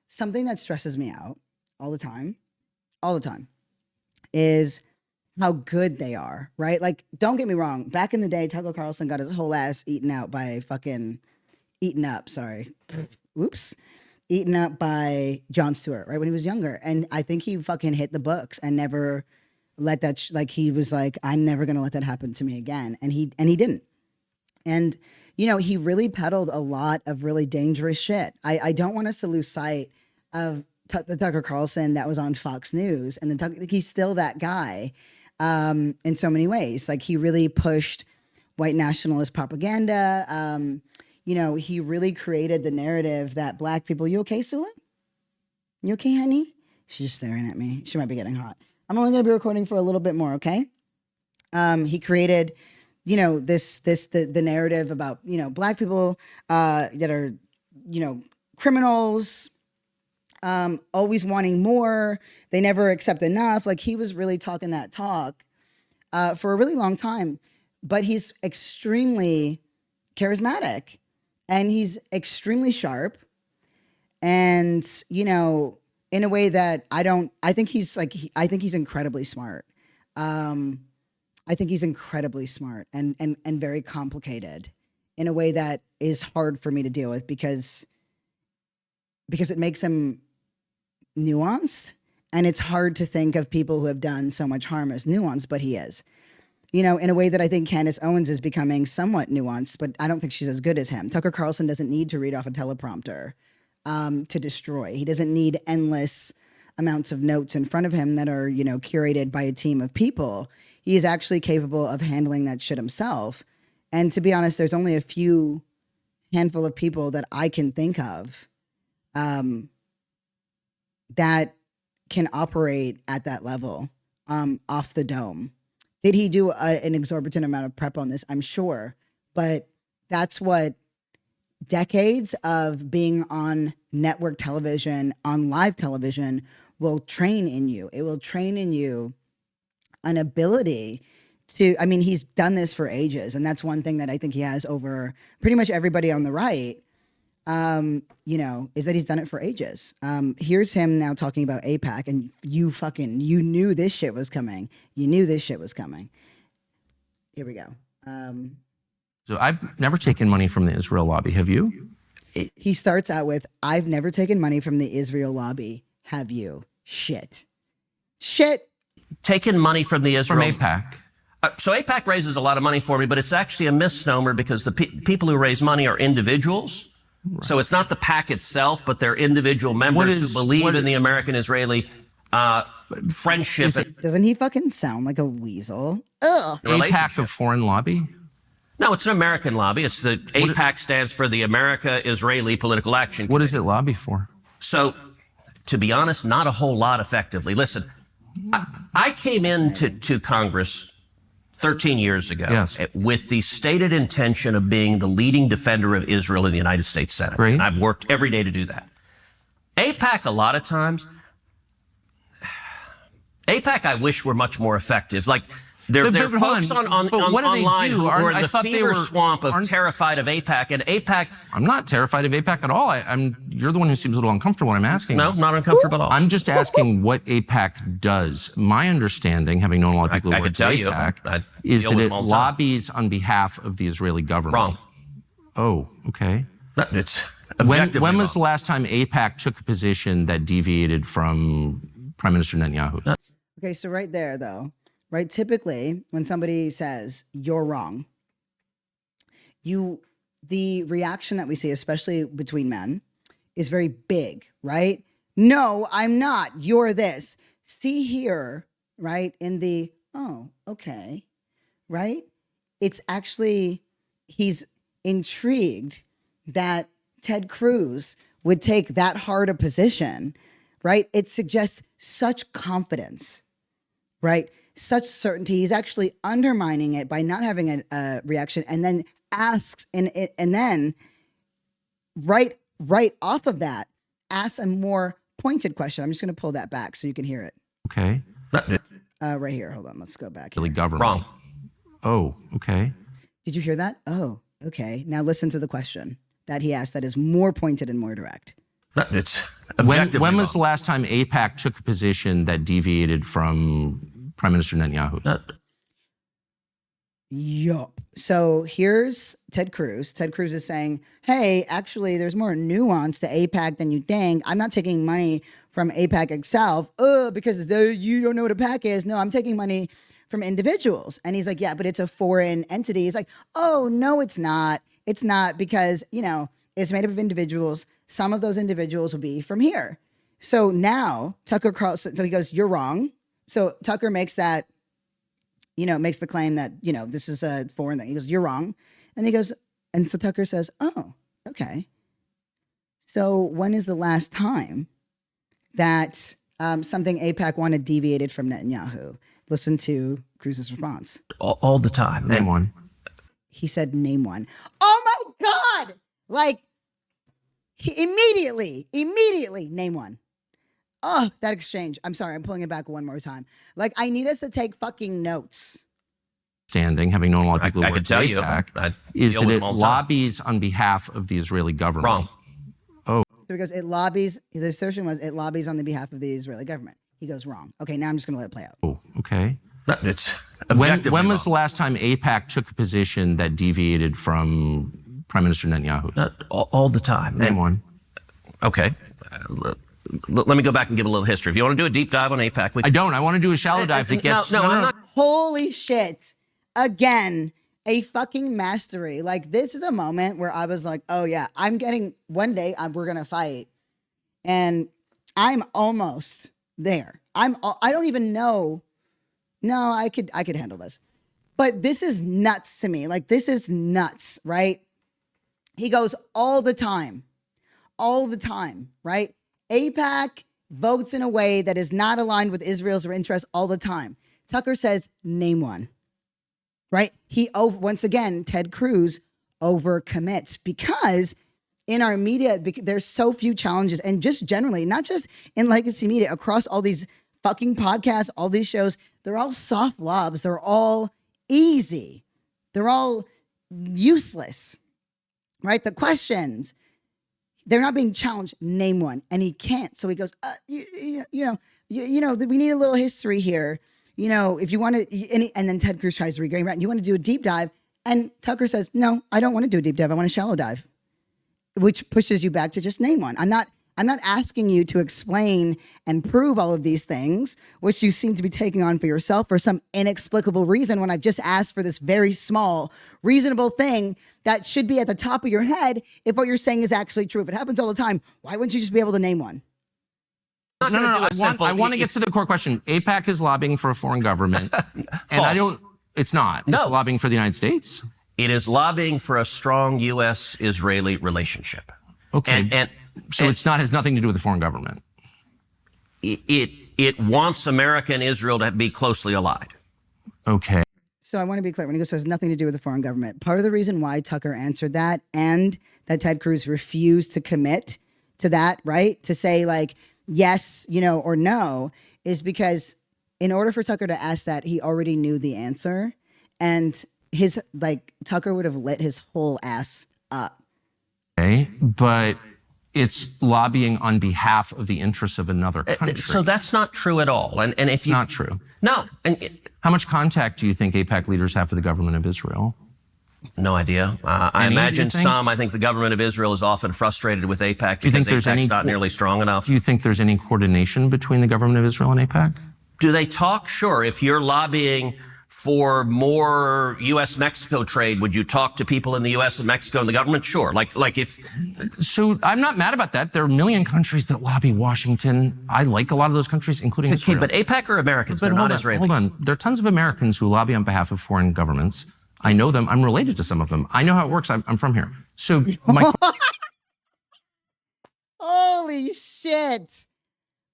something that stresses me out all the time, is how good they are, right? Like, don't get me wrong. Back in the day, Tucker Carlson got his whole ass eaten up by eaten up by Jon Stewart, right? When he was younger. And I think he fucking hit the books and never let that, he was like, I'm never going to let that happen to me again. And he didn't. And, he really peddled a lot of really dangerous shit. I don't want us to lose sight of the Tucker Carlson that was on Fox News. And he's still that guy in so many ways. Like, he really pushed white nationalist propaganda. He really created the narrative that Black people, you okay, Sula? You okay, honey? She's just staring at me. She might be getting hot. I'm only going to be recording for a little bit more, okay? He created, the narrative about, Black people that are, criminals, always wanting more. They never accept enough. Like, he was really talking that talk for a really long time. But he's extremely charismatic. And he's extremely sharp. And, in a way that I think he's incredibly smart. I think he's incredibly smart and very complicated in a way that is hard for me to deal with because it makes him nuanced, and it's hard to think of people who have done so much harm as nuanced, but he is. In a way that I think Candace Owens is becoming somewhat nuanced, but I don't think she's as good as him. Tucker Carlson doesn't need to read off a teleprompter to destroy. He doesn't need endless amounts of notes in front of him that are, curated by a team of people. He is actually capable of handling that shit himself. And to be honest, there's only a handful of people that I can think of that can operate at that level off the dome. Did he do an exorbitant amount of prep on this? I'm sure. But that's what decades of being on network television, on live television, will train in you. It will train in you an ability to, he's done this for ages. And that's one thing that I think he has over pretty much everybody on the right, is that he's done it for ages. Here's him now talking about AIPAC, and you knew this shit was coming. You knew this shit was coming. Here we go. So I've never taken money from the Israel lobby. Have you? He starts out with, I've never taken money from the Israel lobby. Have you? Shit. Taken money from the Israel. From AIPAC. So AIPAC raises a lot of money for me, but it's actually a misnomer because the people who raise money are individuals. Right. So it's not the PAC itself, but they're individual members who believe in the American-Israeli friendship. Doesn't he fucking sound like a weasel? Ugh. AIPAC of foreign lobby? No, it's an American lobby. It's the AIPAC stands for the America-Israeli Political Action Committee. What does it lobby for? So, to be honest, not a whole lot effectively. Listen, I came into Congress 13 years ago with the stated intention of being the leading defender of Israel in the United States Senate. Great. And I've worked every day to do that. AIPAC, a lot of times, AIPAC I wish were much more effective. Like, there are folks online who are in the fever swamp of terrified of AIPAC, and AIPAC... I'm not terrified of AIPAC at all. You're the one who seems a little uncomfortable when I'm asking. No, not uncomfortable at all. I'm just asking what AIPAC does. My understanding, having known a lot of people who work at AIPAC, is that it lobbies on behalf of the Israeli government. Wrong. Oh, okay. When was the last time AIPAC took a position that deviated from Prime Minister Netanyahu? Okay, so right there, though, right? Typically, when somebody says you're wrong, the reaction that we see, especially between men, is very big, right? No, I'm not. You're this. See here, right? In the oh, okay, right? It's actually he's intrigued that Ted Cruz would take that hard a position, right? It suggests such confidence, right? Such certainty. He's actually undermining it by not having a reaction, and then asks, and then right off of that, asks a more pointed question. I'm just going to pull that back so you can hear it. Okay. Right here. Hold on. Let's go back. Really Here. government. Wrong. Oh, okay. Did you hear that? Oh, okay. Now listen to the question that he asked that is more pointed and more direct. It's When was the last time AIPAC took a position that deviated from Prime Minister Netanyahu? Yup. So here's Ted Cruz. Ted Cruz is saying, hey, actually, there's more nuance to AIPAC than you think. I'm not taking money from AIPAC itself because you don't know what a PAC is. No, I'm taking money from individuals. And he's like, yeah, but it's a foreign entity. He's like, oh, no, it's not. It's not because, it's made up of individuals. Some of those individuals will be from here. So now Tucker Carlson, so he goes, you're wrong. So Tucker makes that, makes the claim that, this is a foreign thing. He goes, you're wrong. And he goes, and so Tucker says, oh, okay. So when is the last time that something AIPAC wanted deviated from Netanyahu? Listen to Cruz's response. All the time. Name one. He said, name one. Oh my God. Like he immediately, name one. Oh, that exchange. I'm sorry. I'm pulling it back one more time. Like, I need us to take fucking notes. Having known a lot of people I who could tell you, is that it lobbies on behalf of the Israeli government. Wrong. Oh. So he goes, it lobbies, the assertion was it lobbies on the behalf of the Israeli government. He goes, wrong. Okay, now I'm just going to let it play out. Oh, okay. It's When was the last time AIPAC took a position that deviated from Prime Minister Netanyahu? all the time. Name one. Okay. Let me go back and give a little history. If you want to do a deep dive on AIPAC, I don't. I want to do a shallow dive that gets... No, I'm not. Holy shit. Again, a fucking mastery. Like, this is a moment where I was like, oh yeah, one day we're going to fight. And I'm almost there. I don't even know. No, I could handle this. But this is nuts to me. Like, this is nuts, right? He goes all the time, right? AIPAC votes in a way that is not aligned with Israel's interests all the time. Tucker says, name one, right? Once again, Ted Cruz overcommits because in our media, there's so few challenges, and just generally, not just in legacy media, across all these fucking podcasts, all these shows, they're all soft lobs. They're all easy. They're all useless, right? The questions, they're not being challenged. Name one. And he can't. So he goes, we need a little history here. If you want to, and then Ted Cruz tries to regain right. You want to do a deep dive. And Tucker says, no, I don't want to do a deep dive. I want a shallow dive, which pushes you back to just name one. I'm not asking you to explain and prove all of these things, which you seem to be taking on for yourself for some inexplicable reason when I've just asked for this very small, reasonable thing that should be at the top of your head if what you're saying is actually true. If it happens all the time, why wouldn't you just be able to name one? No. I want to get to the core question. AIPAC is lobbying for a foreign government. And it's not. No. It's lobbying for the United States. It is lobbying for a strong U.S.-Israeli relationship. Okay. So it's not has nothing to do with the foreign government. It wants America and Israel to be closely allied. Okay. So I want to be clear. When he goes, so it has nothing to do with the foreign government. Part of the reason why Tucker answered that and that Ted Cruz refused to commit to that, right? To say like, yes, or no, is because in order for Tucker to ask that, he already knew the answer. And Tucker would have lit his whole ass up. Okay. But it's lobbying on behalf of the interests of another country. So that's not true at all. And if it's not true. No. How much contact do you think AIPAC leaders have with the government of Israel? No idea. I Any, imagine you think? some. I think the government of Israel is often frustrated with AIPAC Do you think because there's AIPAC's not nearly strong enough. Do you think there's any coordination between the government of Israel and AIPAC? Do they talk? Sure. If you're lobbying for more U.S.-Mexico trade, would you talk to people in the U.S. and Mexico and the government? Sure. Like if... So I'm not mad about that. There are a million countries that lobby Washington. I like a lot of those countries, including Okay, Israel. but AIPAC are Americans. They're not Israelis. Hold on. There are tons of Americans who lobby on behalf of foreign governments. I know them. I'm related to some of them. I know how it works. I'm from here. So my Holy shit.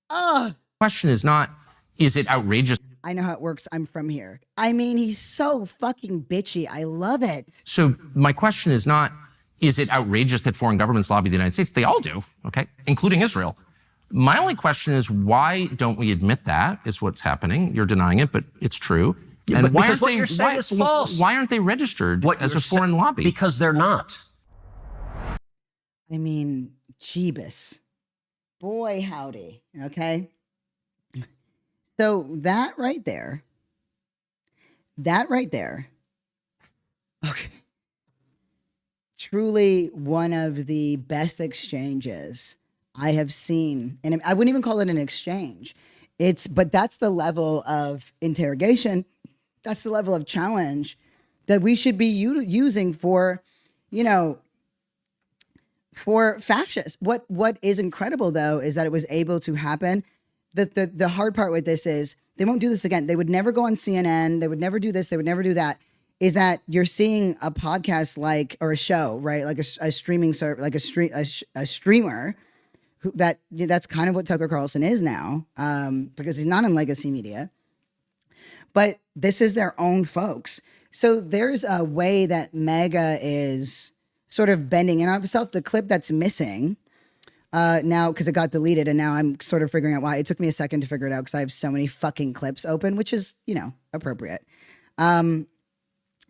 Oh, question is not, is it outrageous? I know how it works. I'm from here. I mean, he's so fucking bitchy. I love it. So my question is not, is it outrageous that foreign governments lobby the United States? They all do, okay, including Israel. My only question is, why don't we admit that is what's happening? You're denying it, but it's true. Yeah, and but because what you're saying is false. Why aren't they registered as a foreign lobby? Because they're not. I mean, Jeebus. Boy, howdy. Okay. So that right there. Okay. Truly one of the best exchanges I have seen. And I wouldn't even call it an exchange. But that's the level of interrogation. That's the level of challenge that we should be using for, for fascists. What is incredible, though, is that it was able to happen. The hard part with this is they won't do this again. They would never go on CNN. They would never do this. They would never do that. Is that you're seeing a podcast or a show, right? Like a streaming service, like a streamer. That's kind of what Tucker Carlson is now, because he's not in legacy media. But this is their own folks. So there's a way that MAGA is sort of bending in on itself. The clip that's missing now, because it got deleted, and now I'm sort of figuring out why. It took me a second to figure it out because I have so many fucking clips open, which is, appropriate.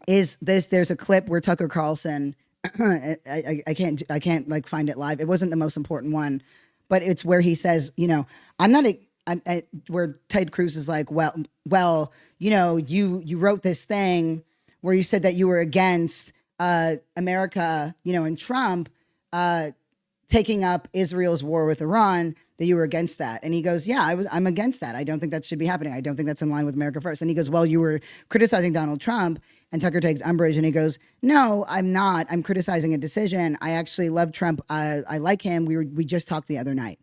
There's a clip where Tucker Carlson, I can't like find it live. It wasn't the most important one, but it's where he says, where Ted Cruz is like, well, you wrote this thing where you said that you were against America, and Trump taking up Israel's war with Iran, that you were against that. And he goes, yeah, I'm against that. I don't think that should be happening. I don't think that's in line with America First. And he goes, well, you were criticizing Donald Trump. And Tucker takes umbrage and he goes, no, I'm not. I'm criticizing a decision. I actually love Trump. I like him. We just talked the other night.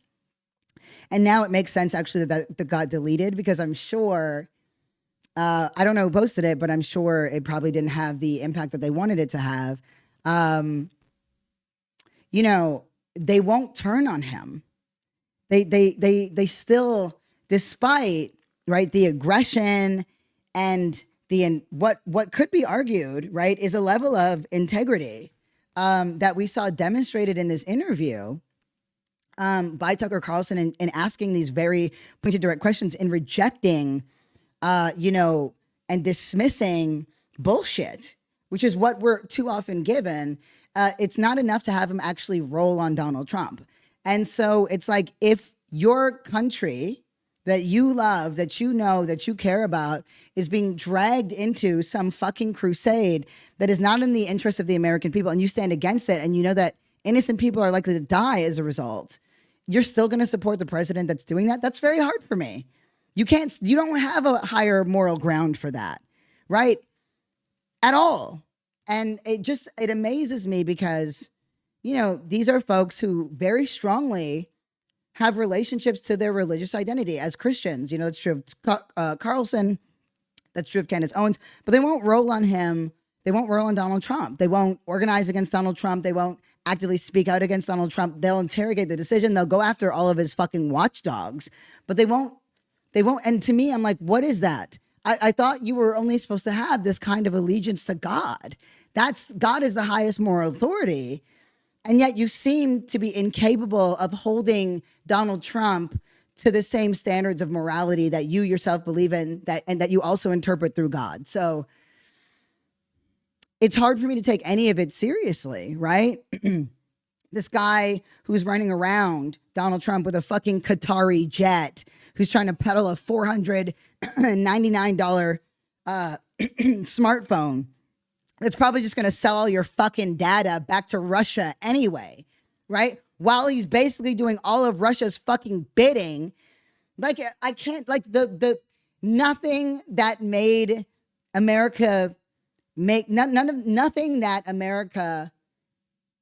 And now it makes sense actually that got deleted, because I'm sure, I don't know who posted it, but I'm sure it probably didn't have the impact that they wanted it to have. They won't turn on him. They still, despite, right, the aggression and what could be argued, right, is a level of integrity that we saw demonstrated in this interview by Tucker Carlson in asking these very pointed, direct questions, and rejecting, and dismissing bullshit, which is what we're too often given. It's not enough to have him actually roll on Donald Trump. And so it's like, if your country that you love, that you know, that you care about, is being dragged into some fucking crusade that is not in the interest of the American people, and you stand against it, and you know that innocent people are likely to die as a result, you're still going to support the president that's doing that? That's very hard for me. You don't have a higher moral ground for that, right? At all. And it amazes me because, these are folks who very strongly have relationships to their religious identity as Christians. That's true of Carlson. That's true of Candace Owens. But they won't roll on him. They won't roll on Donald Trump. They won't organize against Donald Trump. They won't actively speak out against Donald Trump. They'll interrogate the decision. They'll go after all of his fucking watchdogs. But they won't. And to me, I'm like, what is that? I thought you were only supposed to have this kind of allegiance to God. God is the highest moral authority. And yet you seem to be incapable of holding Donald Trump to the same standards of morality that you yourself believe in, and that you also interpret through God. So it's hard for me to take any of it seriously, right? This guy who's running around, Donald Trump, with a fucking Qatari jet, who's trying to peddle a $499 smartphone that's probably just going to sell all your fucking data back to Russia anyway, right? While he's basically doing all of Russia's fucking bidding. Like, I can't, like, the nothing that made America nothing that America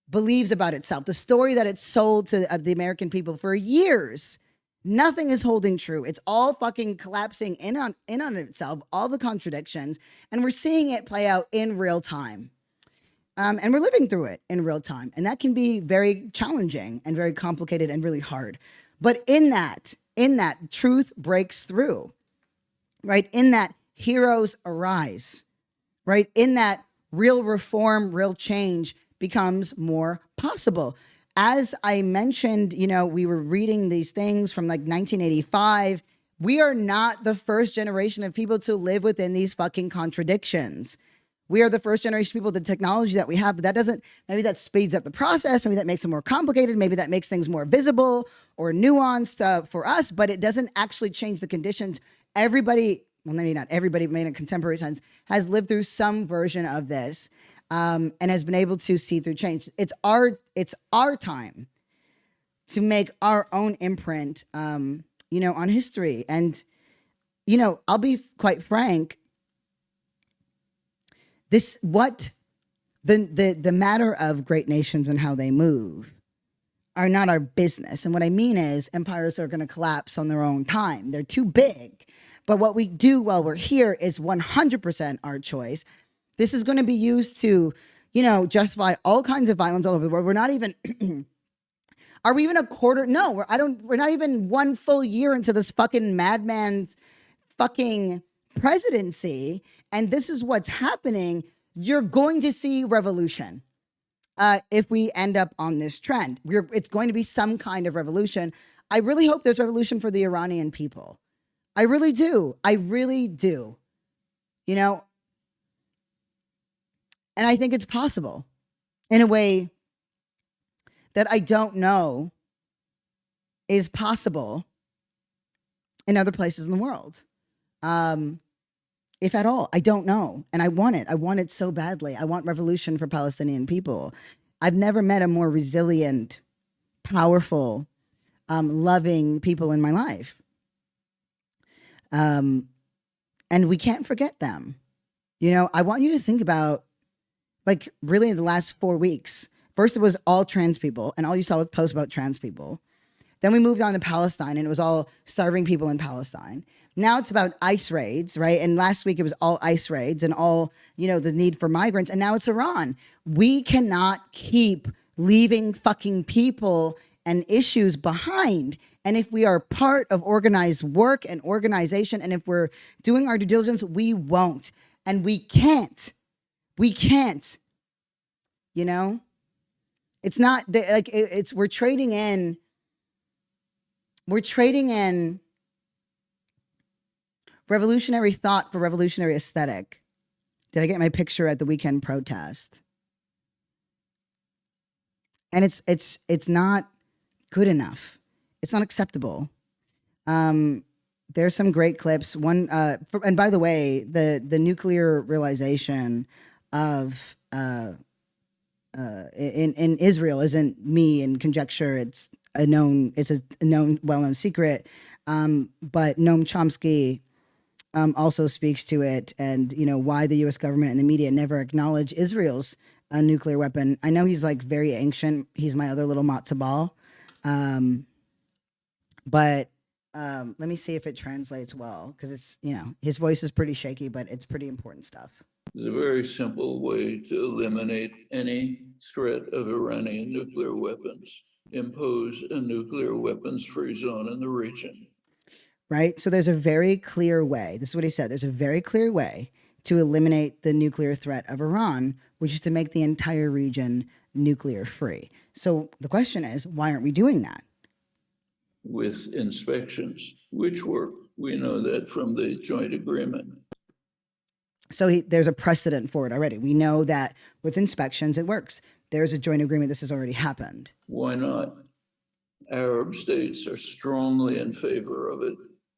believes about itself, the story that it's sold to the American people for years, nothing is holding true. It's all fucking collapsing in on itself, all the contradictions, and we're seeing it play out in real time. And we're living through it in real time. And that can be very challenging and very complicated and really hard. But in that, truth breaks through, right? In that, heroes arise, right? In that, real reform, real change becomes more possible. As I mentioned, we were reading these things from like 1985. We are not the first generation of people to live within these fucking contradictions. We are the first generation of people with the technology that we have, but that doesn't, maybe that speeds up the process. Maybe that makes it more complicated. Maybe that makes things more visible or nuanced for us, but it doesn't actually change the conditions. Everybody, well, maybe not everybody, but in a contemporary sense, has lived through some version of this. And has been able to see through change. It's our time to make our own imprint, on history. And, I'll be quite frank. The matter of great nations and how they move are not our business. And what I mean is empires are going to collapse on their own time. They're too big. But what we do while we're here is 100% our choice. This is going to be used to, justify all kinds of violence all over the world. We're not even, are we even a quarter? No, we're not even one full year into this fucking madman's fucking presidency. And this is what's happening. You're going to see revolution. If we end up on this trend, it's going to be some kind of revolution. I really hope there's revolution for the Iranian people. I really do. And I think it's possible in a way that I don't know is possible in other places in the world. If at all, I don't know. And I want it. I want it so badly. I want revolution for Palestinian people. I've never met a more resilient, powerful, loving people in my life. And we can't forget them. I want you to think about, like, really in the last 4 weeks. First, it was all trans people, and all you saw was posts about trans people. Then we moved on to Palestine, and it was all starving people in Palestine. Now it's about ICE raids, right? And last week it was all ICE raids and all, the need for migrants. And now it's Iran. We cannot keep leaving fucking people and issues behind. And if we are part of organized work and organization, and if we're doing our due diligence, we won't. And we can't. It's not like we're trading in revolutionary thought for revolutionary aesthetic. Did I get my picture at the weekend protest? And it's not good enough. It's not acceptable. There's some great clips. One, and by the way, the nuclear realization of in Israel isn't me and conjecture. It's a known, well-known secret. But Noam Chomsky also speaks to it, and why the U.S. government and the media never acknowledge Israel's nuclear weapon. I know he's like very ancient. He's my other little matzo ball. But let me see if it translates well, because it's, his voice is pretty shaky, but it's pretty important stuff. It's a very simple way to eliminate any threat of Iranian nuclear weapons. Impose a nuclear weapons-free zone in the region. Right? So there's a very clear way. This is what he said. There's a very clear way to eliminate the nuclear threat of Iran, which is to make the entire region nuclear free. So the question is, why aren't we doing that? With inspections, which work. We know that from the joint agreement. So there's a precedent for it already. We know that with inspections, it works. There's a joint agreement. This has already happened. Why not? Arab states are strongly in favor of it.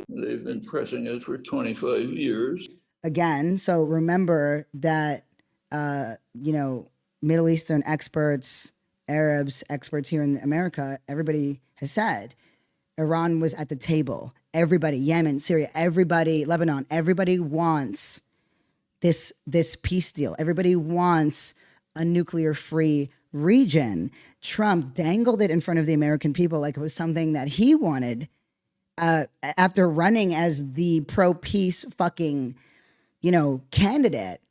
They've been pressing it for 25 years. Again, so remember that Middle Eastern experts, Arabs, experts here in America, everybody has said Iran was at the table. Everybody, Yemen, Syria, everybody, Lebanon, everybody wants this peace deal. Everybody wants a nuclear-free region. Trump dangled it in front of the American people like it was something that he wanted after running as the pro-peace fucking, candidate.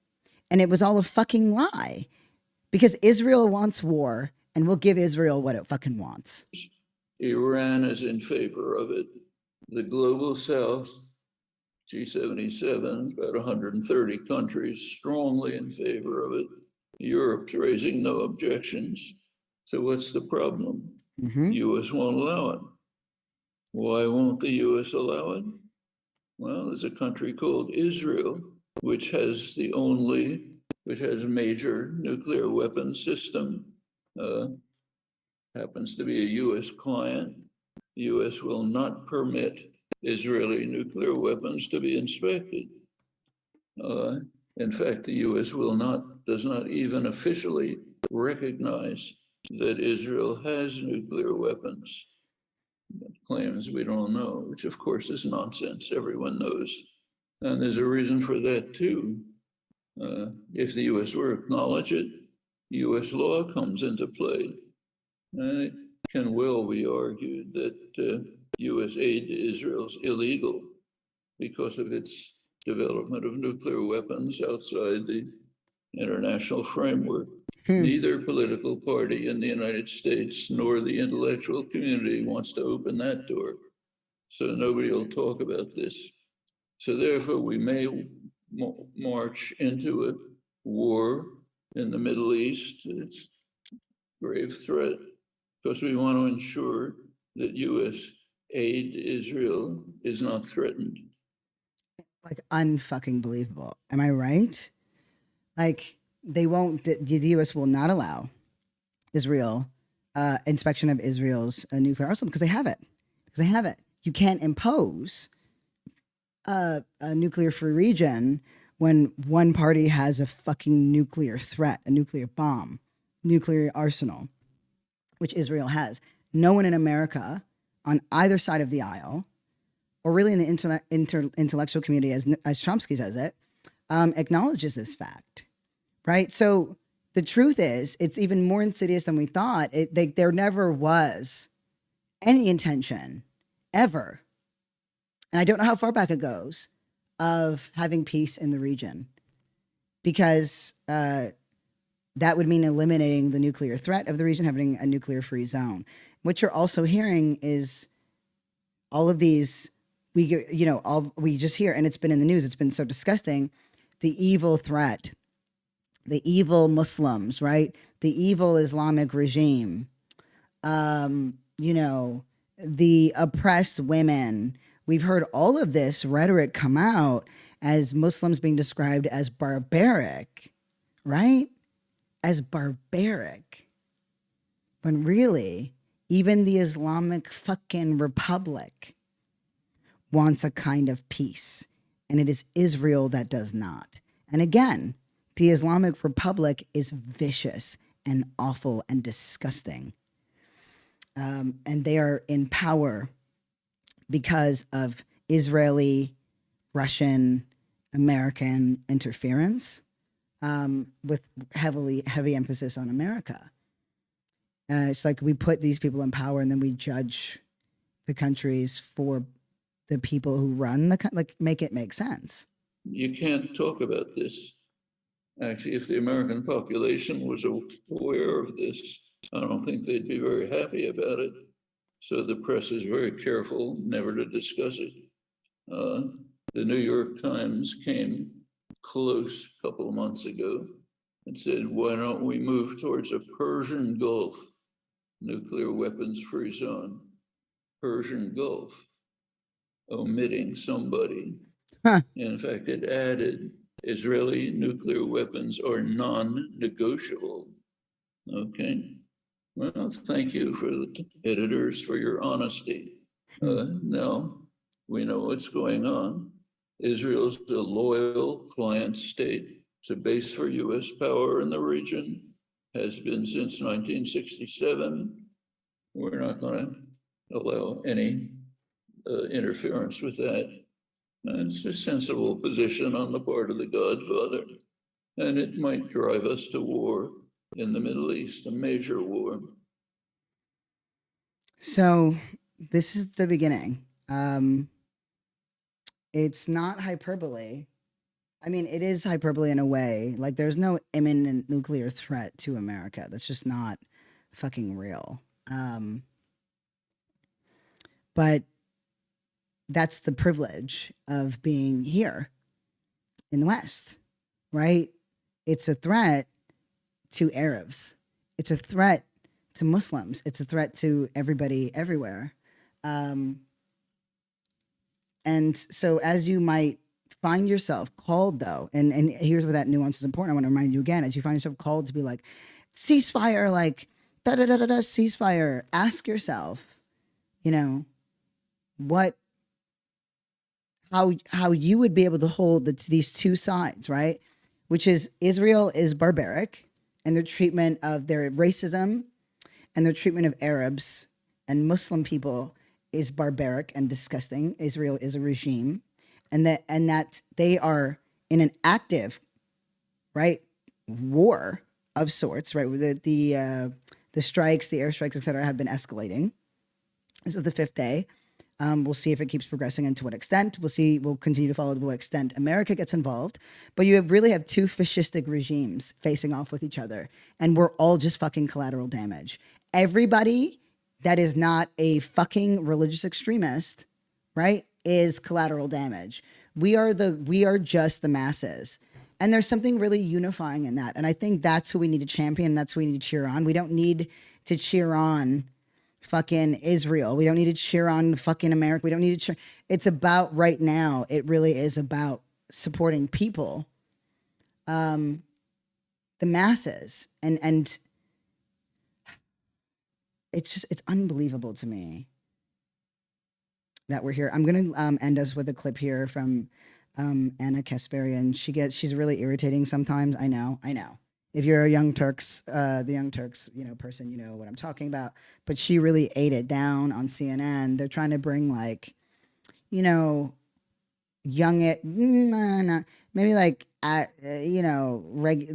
And it was all a fucking lie because Israel wants war and we'll give Israel what it fucking wants. Iran is in favor of it. The global South, G77, about 130 countries strongly in favor of it. Europe's raising no objections. So what's the problem? U.S. won't allow it. Why won't the U.S. allow it? Well, there's a country called Israel, which has a major nuclear weapons system, happens to be a U.S. client. The U.S. will not permit Israeli nuclear weapons to be inspected. In fact, the U.S. does not even officially recognize that Israel has nuclear weapons. Claims we don't know, which of course is nonsense. Everyone knows. And there's a reason for that too. If the U.S. were to acknowledge it, U.S. law comes into play. And it can well be argued that U.S. aid to Israel is illegal because of its development of nuclear weapons outside the international framework. Neither political party in the United States nor the intellectual community wants to open that door. So nobody will talk about this. So therefore, we may march into a war in the Middle East. It's a grave threat because we want to ensure that U.S. aid to Israel is not threatened. Like unfucking believable. Am I right? Like they won't, the U.S. will not allow Israel inspection of Israel's nuclear arsenal because they have it. You can't impose a nuclear-free region when one party has a fucking nuclear threat, a nuclear bomb, nuclear arsenal, which Israel has. No one in America on either side of the aisle, or really in the intellectual community, as Chomsky says it, acknowledges this fact, right? So the truth is, it's even more insidious than we thought. There never was any intention, ever, and I don't know how far back it goes, of having peace in the region, because that would mean eliminating the nuclear threat of the region, having a nuclear-free zone. What you're also hearing is all of these, we just hear, and it's been in the news, it's been so disgusting, the evil threat, the evil Muslims, right? The evil Islamic regime, the oppressed women. We've heard all of this rhetoric come out as Muslims being described as barbaric, right? As barbaric. When really, even the Islamic fucking Republic wants a kind of peace. And it is Israel that does not. And again, the Islamic Republic is vicious and awful and disgusting. And they are in power because of Israeli, Russian, American interference, with heavy emphasis on America. It's like we put these people in power and then we judge the countries for the people who run the country, make it make sense. You can't talk about this. Actually, if the American population was aware of this, I don't think they'd be very happy about it. So the press is very careful never to discuss it. The New York Times came close a couple of months ago and said, why don't we move towards a Persian Gulf nuclear weapons free zone? Persian Gulf, omitting somebody. In fact, it added Israeli nuclear weapons are non-negotiable. Okay. Well, thank you for the editors for your honesty. Now we know what's going on. Israel's a loyal client state It's a base for US power in the region, has been since 1967. We're not going to allow any interference with that. And it's a sensible position on the part of the Godfather. And it might drive us to war in the Middle East, a major war. So this is the beginning. It's not hyperbole. I mean, it is hyperbole in a way. Like, there's no imminent nuclear threat to America. That's just not fucking real. But that's the privilege of being here in the West, right? It's a threat to Arabs. It's a threat to Muslims. It's a threat to everybody everywhere. And so as you might find yourself called, though, and here's where that nuance is important. I want to remind you again, as you find yourself called to be like, ceasefire, like, da-da-da-da-da, ceasefire, ask yourself, you know, how you would be able to hold these two sides, right? Which is Israel is barbaric, and their treatment of their racism and their treatment of Arabs and Muslim people is barbaric and disgusting. Israel is a regime, and that they are in an active, right, war of sorts, right? The strikes, the airstrikes, et cetera, have been escalating. This is the fifth day. We'll see if it keeps progressing and to what extent. We'll continue to follow to what extent America gets involved. But you really have two fascistic regimes facing off with each other. And we're all just fucking collateral damage. Everybody that is not a fucking religious extremist, right, is collateral damage. We are just the masses. And there's something really unifying in that. And I think that's who we need to champion. That's who we need to cheer on. We don't need to cheer on fucking Israel. We don't need to cheer on fucking America. We don't need to cheer. It's about right now. It really is about supporting people, the masses. And it's unbelievable to me that we're here. I'm going to end us with a clip here from Anna Kasparian. She's really irritating sometimes. I know. If you're a the Young Turks, person, you know what I'm talking about. But she really ate it down on CNN. They're trying to bring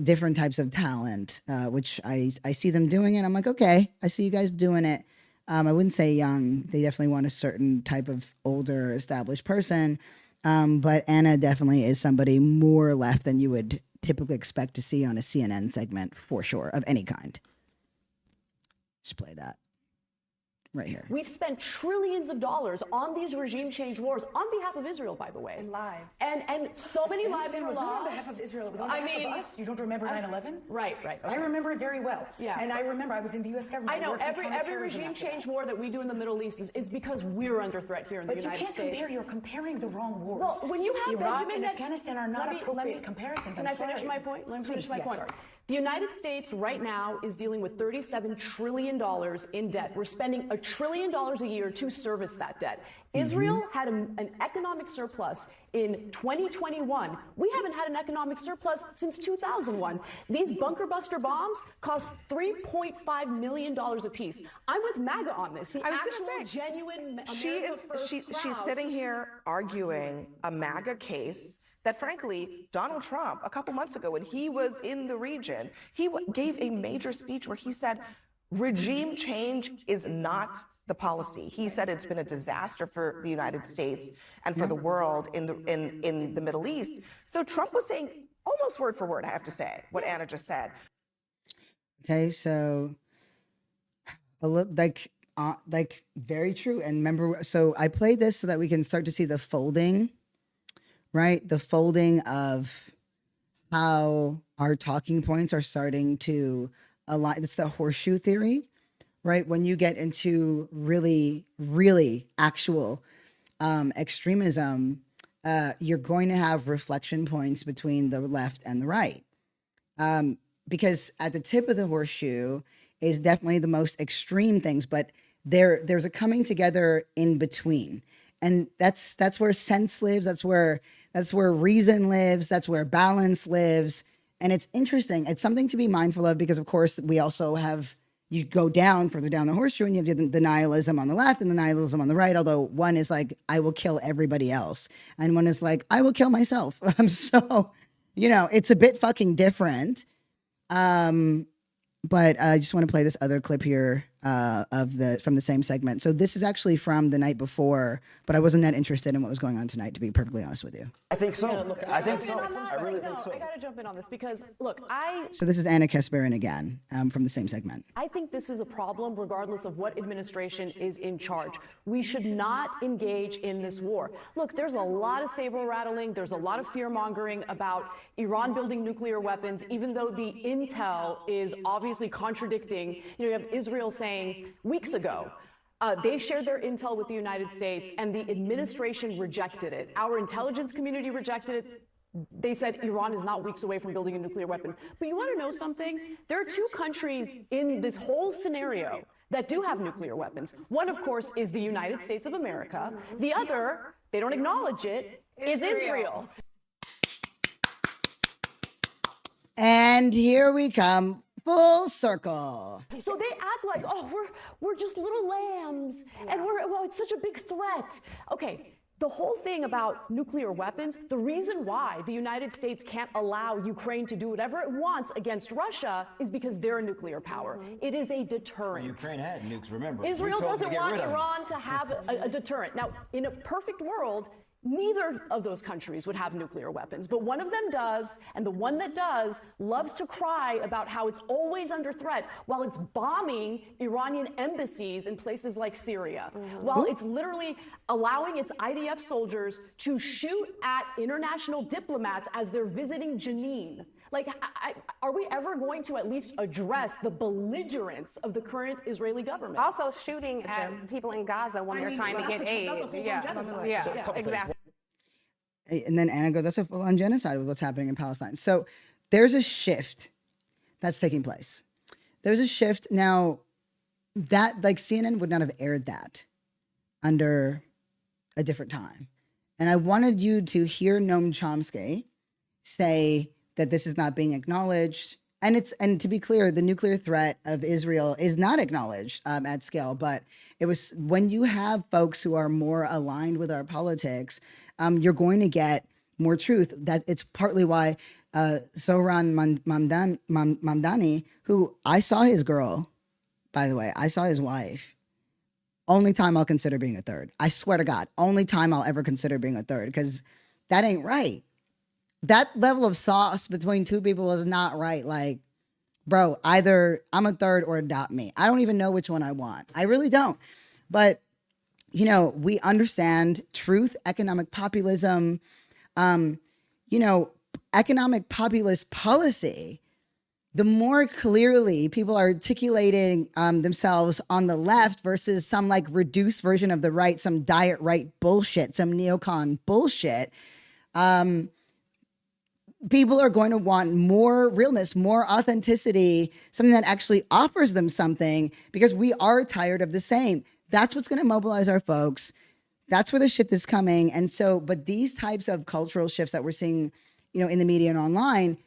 different types of talent, which I see them doing it. I'm like, okay, I see you guys doing it. I wouldn't say young. They definitely want a certain type of older, established person. But Anna definitely is somebody more left than you would typically expect to see on a CNN segment, for sure, of any kind. Just play that right here. We've spent trillions of dollars on these regime change wars on behalf of Israel, by the way. And lives. And so many lives were It wasn't on behalf lost. of Israel. It was on behalf of us. You don't remember 9/11? Right. Okay. I remember it very well. Yeah. And I remember I was in the U.S. government. I know worked in every counterterrorism regime after that. change war that we do in the Middle East is because we're under threat here in the United States. But you can't compare. You're comparing the wrong wars. Well, when you have Iraq Benjamin and Afghanistan are not appropriate comparisons. Can I finish my point? Let me finish my point. Sorry. The United States right now is dealing with $37 trillion in debt. We're spending $1 trillion a year to service that debt. Israel had an economic surplus in 2021. We haven't had an economic surplus since 2001. These bunker buster bombs cost $3.5 million a piece. I'm with MAGA on this. The actual genuine America First she's crowd. sitting here arguing a MAGA case that, frankly, Donald Trump, a couple months ago when he was in the region, he gave a major speech where he said, regime change is not the policy. He said it's been a disaster for the United States and for the world in the Middle East. So Trump was saying almost word for word, I have to say, what Anna just said. Okay, so very true. And remember, so I played this so that we can start to see the folding, right? The folding of how our talking points are starting to align. It's the horseshoe theory, right? When you get into really, really actual extremism, you're going to have reflection points between the left and the right. Because at the tip of the horseshoe is definitely the most extreme things, but there's a coming together in between. And that's where sense lives. That's where reason lives. That's where balance lives. And it's interesting. It's something to be mindful of because, of course, we also have, you go down, further down the horseshoe, and you have the nihilism on the left and the nihilism on the right, although one is like, I will kill everybody else. And one is like, I will kill myself. So, it's a bit fucking different. But I just want to play this other clip here from the same segment. So this is actually from the night before, but I wasn't that interested in what was going on tonight, to be perfectly honest with you. I think so. I think so. I really think so. I gotta jump in on this because, look, So this is Anna Kesperin again from the same segment. I think this is a problem regardless of what administration is in charge. We should not engage in this war. Look, there's a lot of saber rattling. There's a lot of fear mongering about Iran building nuclear weapons, even though the intel is obviously contradicting. You have Israel saying weeks ago, they shared their intel with the United States and the administration rejected it. Our intelligence community rejected it. They said Iran is not weeks away from building a nuclear weapon. But you want to know something? There are two countries in this whole scenario that do have nuclear weapons. One, of course, is the United States of America. The other, they don't acknowledge it, is Israel. And here we come. Full circle. So they act like, oh, we're just little lambs, and it's such a big threat. Okay, the whole thing about nuclear weapons, the reason why the United States can't allow Ukraine to do whatever it wants against Russia is because they're a nuclear power. It is a deterrent. Ukraine had nukes, remember. Israel doesn't want Iran to have a deterrent. Now, in a perfect world, neither of those countries would have nuclear weapons, but one of them does, and the one that does loves to cry about how it's always under threat while it's bombing Iranian embassies in places like Syria, while it's literally allowing its IDF soldiers to shoot at international diplomats as they're visiting Jenin. Like, are we ever going to at least address the belligerence of the current Israeli government? Also shooting at people in Gaza when they're trying to get aid. That's a full-on genocide. Yeah, exactly. And then Anna goes, that's a full-on genocide with what's happening in Palestine. So there's a shift that's taking place. There's a shift now that, like, CNN would not have aired that under a different time. And I wanted you to hear Noam Chomsky say that this is not being acknowledged. And to be clear, the nuclear threat of Israel is not acknowledged at scale. But it was when you have folks who are more aligned with our politics, you're going to get more truth. That it's partly why Sohran Mamdani, who I saw his girl, by the way, I saw his wife. Only time I'll consider being a third. I swear to God, only time I'll ever consider being a third, because that ain't right. That level of sauce between two people is not right. Like, bro, either I'm a third or adopt me. I don't even know which one I want. I really don't. But, we understand truth, economic populism, economic populist policy. The more clearly people are articulating themselves on the left versus some like reduced version of the right, some diet right bullshit, some neocon bullshit, people are going to want more realness, more authenticity, something that actually offers them something, because we are tired of the same. That's what's going to mobilize our folks. That's where the shift is coming. And so, but these types of cultural shifts that we're seeing, in the media and online,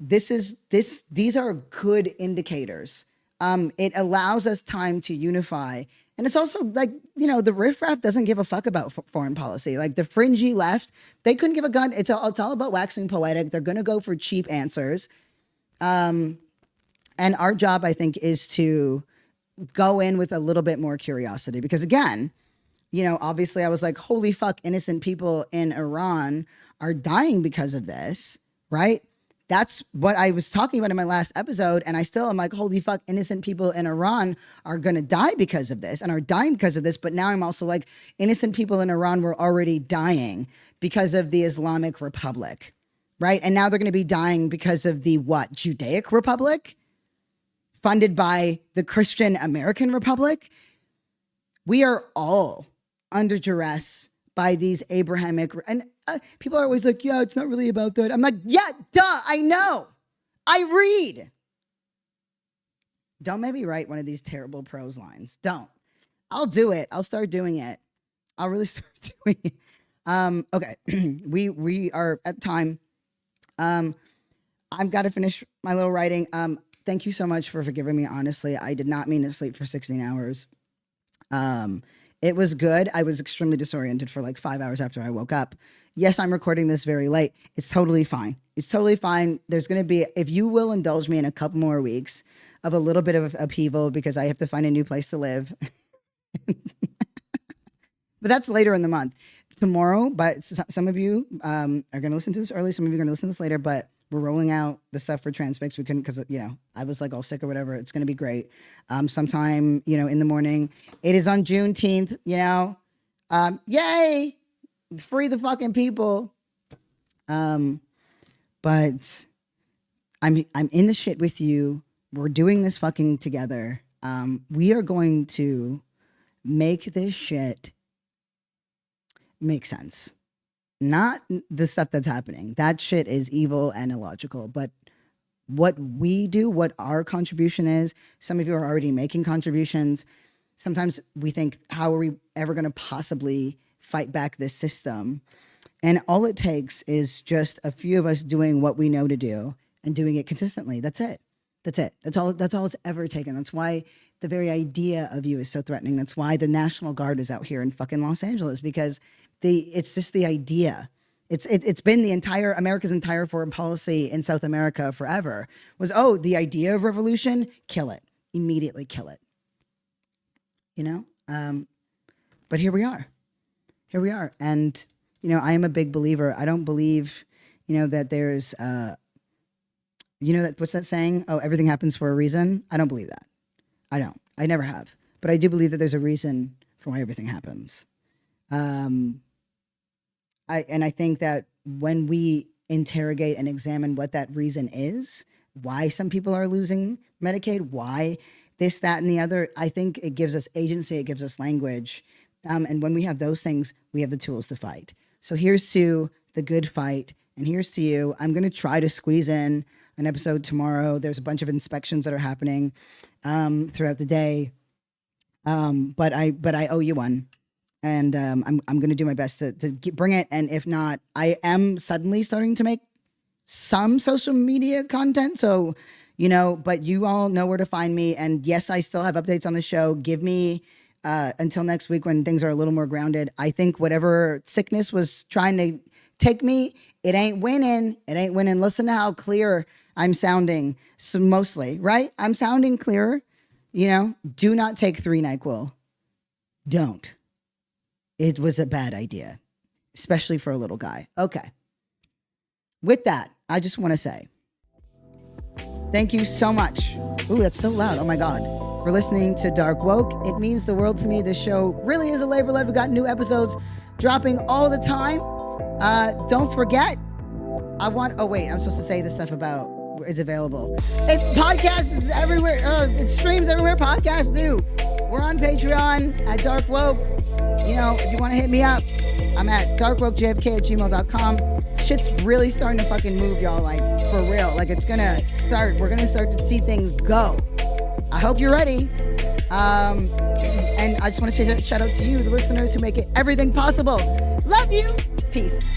these are good indicators. It allows us time to unify. And it's also like, the riffraff doesn't give a fuck about foreign policy. Like the fringy left, they couldn't give a gun. It's all about waxing poetic. They're going to go for cheap answers. And our job, I think, is to go in with a little bit more curiosity. Because again, obviously I was like, holy fuck, innocent people in Iran are dying because of this, right? That's what I was talking about in my last episode. And I still am like, holy fuck, innocent people in Iran are going to die because of this and are dying because of this. But now I'm also like, innocent people in Iran were already dying because of the Islamic Republic, right? And now they're going to be dying because of the what? Judaic Republic? Funded by the Christian American Republic? We are all under duress by these Abrahamic, and people are always like, yeah, it's not really about that. I'm like, yeah, duh, I know. I read. Don't make me write one of these terrible prose lines. Don't. I'll do it. I'll start doing it. I'll really start doing it. Okay, we are at time. I've got to finish my little writing. Thank you so much for forgiving me. Honestly, I did not mean to sleep for 16 hours. It was good. I was extremely disoriented for like 5 hours after I woke up. Yes, I'm recording this very late. It's totally fine. It's totally fine. There's going to be, if you will indulge me in a couple more weeks of a little bit of upheaval because I have to find a new place to live. But that's later in the month. Tomorrow, but some of you are going to listen to this early. Some of you are going to listen to this later, but we're rolling out the stuff for Transfix. We couldn't, because, you know, I was like all sick or whatever. It's going to be great. Sometime, you know, in the morning. It is on Juneteenth, you know. Yay! Free the fucking people. But I'm in the shit with you. We're doing this fucking together. We are going to make this shit make sense. Not the stuff that's happening. That shit is evil and illogical. But what we do, what our contribution is, some of you are already making contributions. Sometimes we think, how are we ever going to possibly fight back this system? And all it takes is just a few of us doing what we know to do and doing it consistently. That's it. That's it. That's all it's ever taken. That's why the very idea of you is so threatening. That's why the National Guard is out here in fucking Los Angeles, because it's just the idea. It's been America's entire foreign policy in South America forever was, the idea of revolution, kill it. Immediately kill it. You know? But here we are. Here we are. And, you know, I am a big believer. I don't believe, you know, that there's, you know, what's that saying? Oh, everything happens for a reason. I don't believe that. I don't. I never have. But I do believe that there's a reason for why everything happens. I think that when we interrogate and examine what that reason is, why some people are losing Medicaid, why this, that, and the other, I think it gives us agency, it gives us language. And when we have those things, we have the tools to fight. So here's to the good fight, and here's to you. I'm going to try to squeeze in an episode tomorrow. There's a bunch of inspections that are happening throughout the day. But I owe you one. And I'm going to do my best to bring it. And if not, I am suddenly starting to make some social media content. So, you know, but you all know where to find me. And yes, I still have updates on the show. Give me until next week when things are a little more grounded. I think whatever sickness was trying to take me, it ain't winning. It ain't winning. Listen to how clear I'm sounding. So mostly, right? I'm sounding clearer. You know, do not take 3 NyQuil. Don't. It was a bad idea, especially for a little guy. Okay. With that, I just want to say thank you so much. Ooh, that's so loud. Oh my God. For listening to Dark Woke. It means the world to me. This show really is a labor of love. We've got new episodes dropping all the time. Don't forget, I'm supposed to say this stuff about where it's available. It's podcasts everywhere. It streams everywhere podcasts do. We're on Patreon at Dark Woke. You know, if you want to hit me up, I'm at darkwokejfk@gmail.com. Shit's really starting to fucking move, y'all, like, for real. Like, it's gonna start. We're gonna start to see things go. I hope you're ready. And I just want to say shout out to you, the listeners who make it everything possible. Love you. Peace.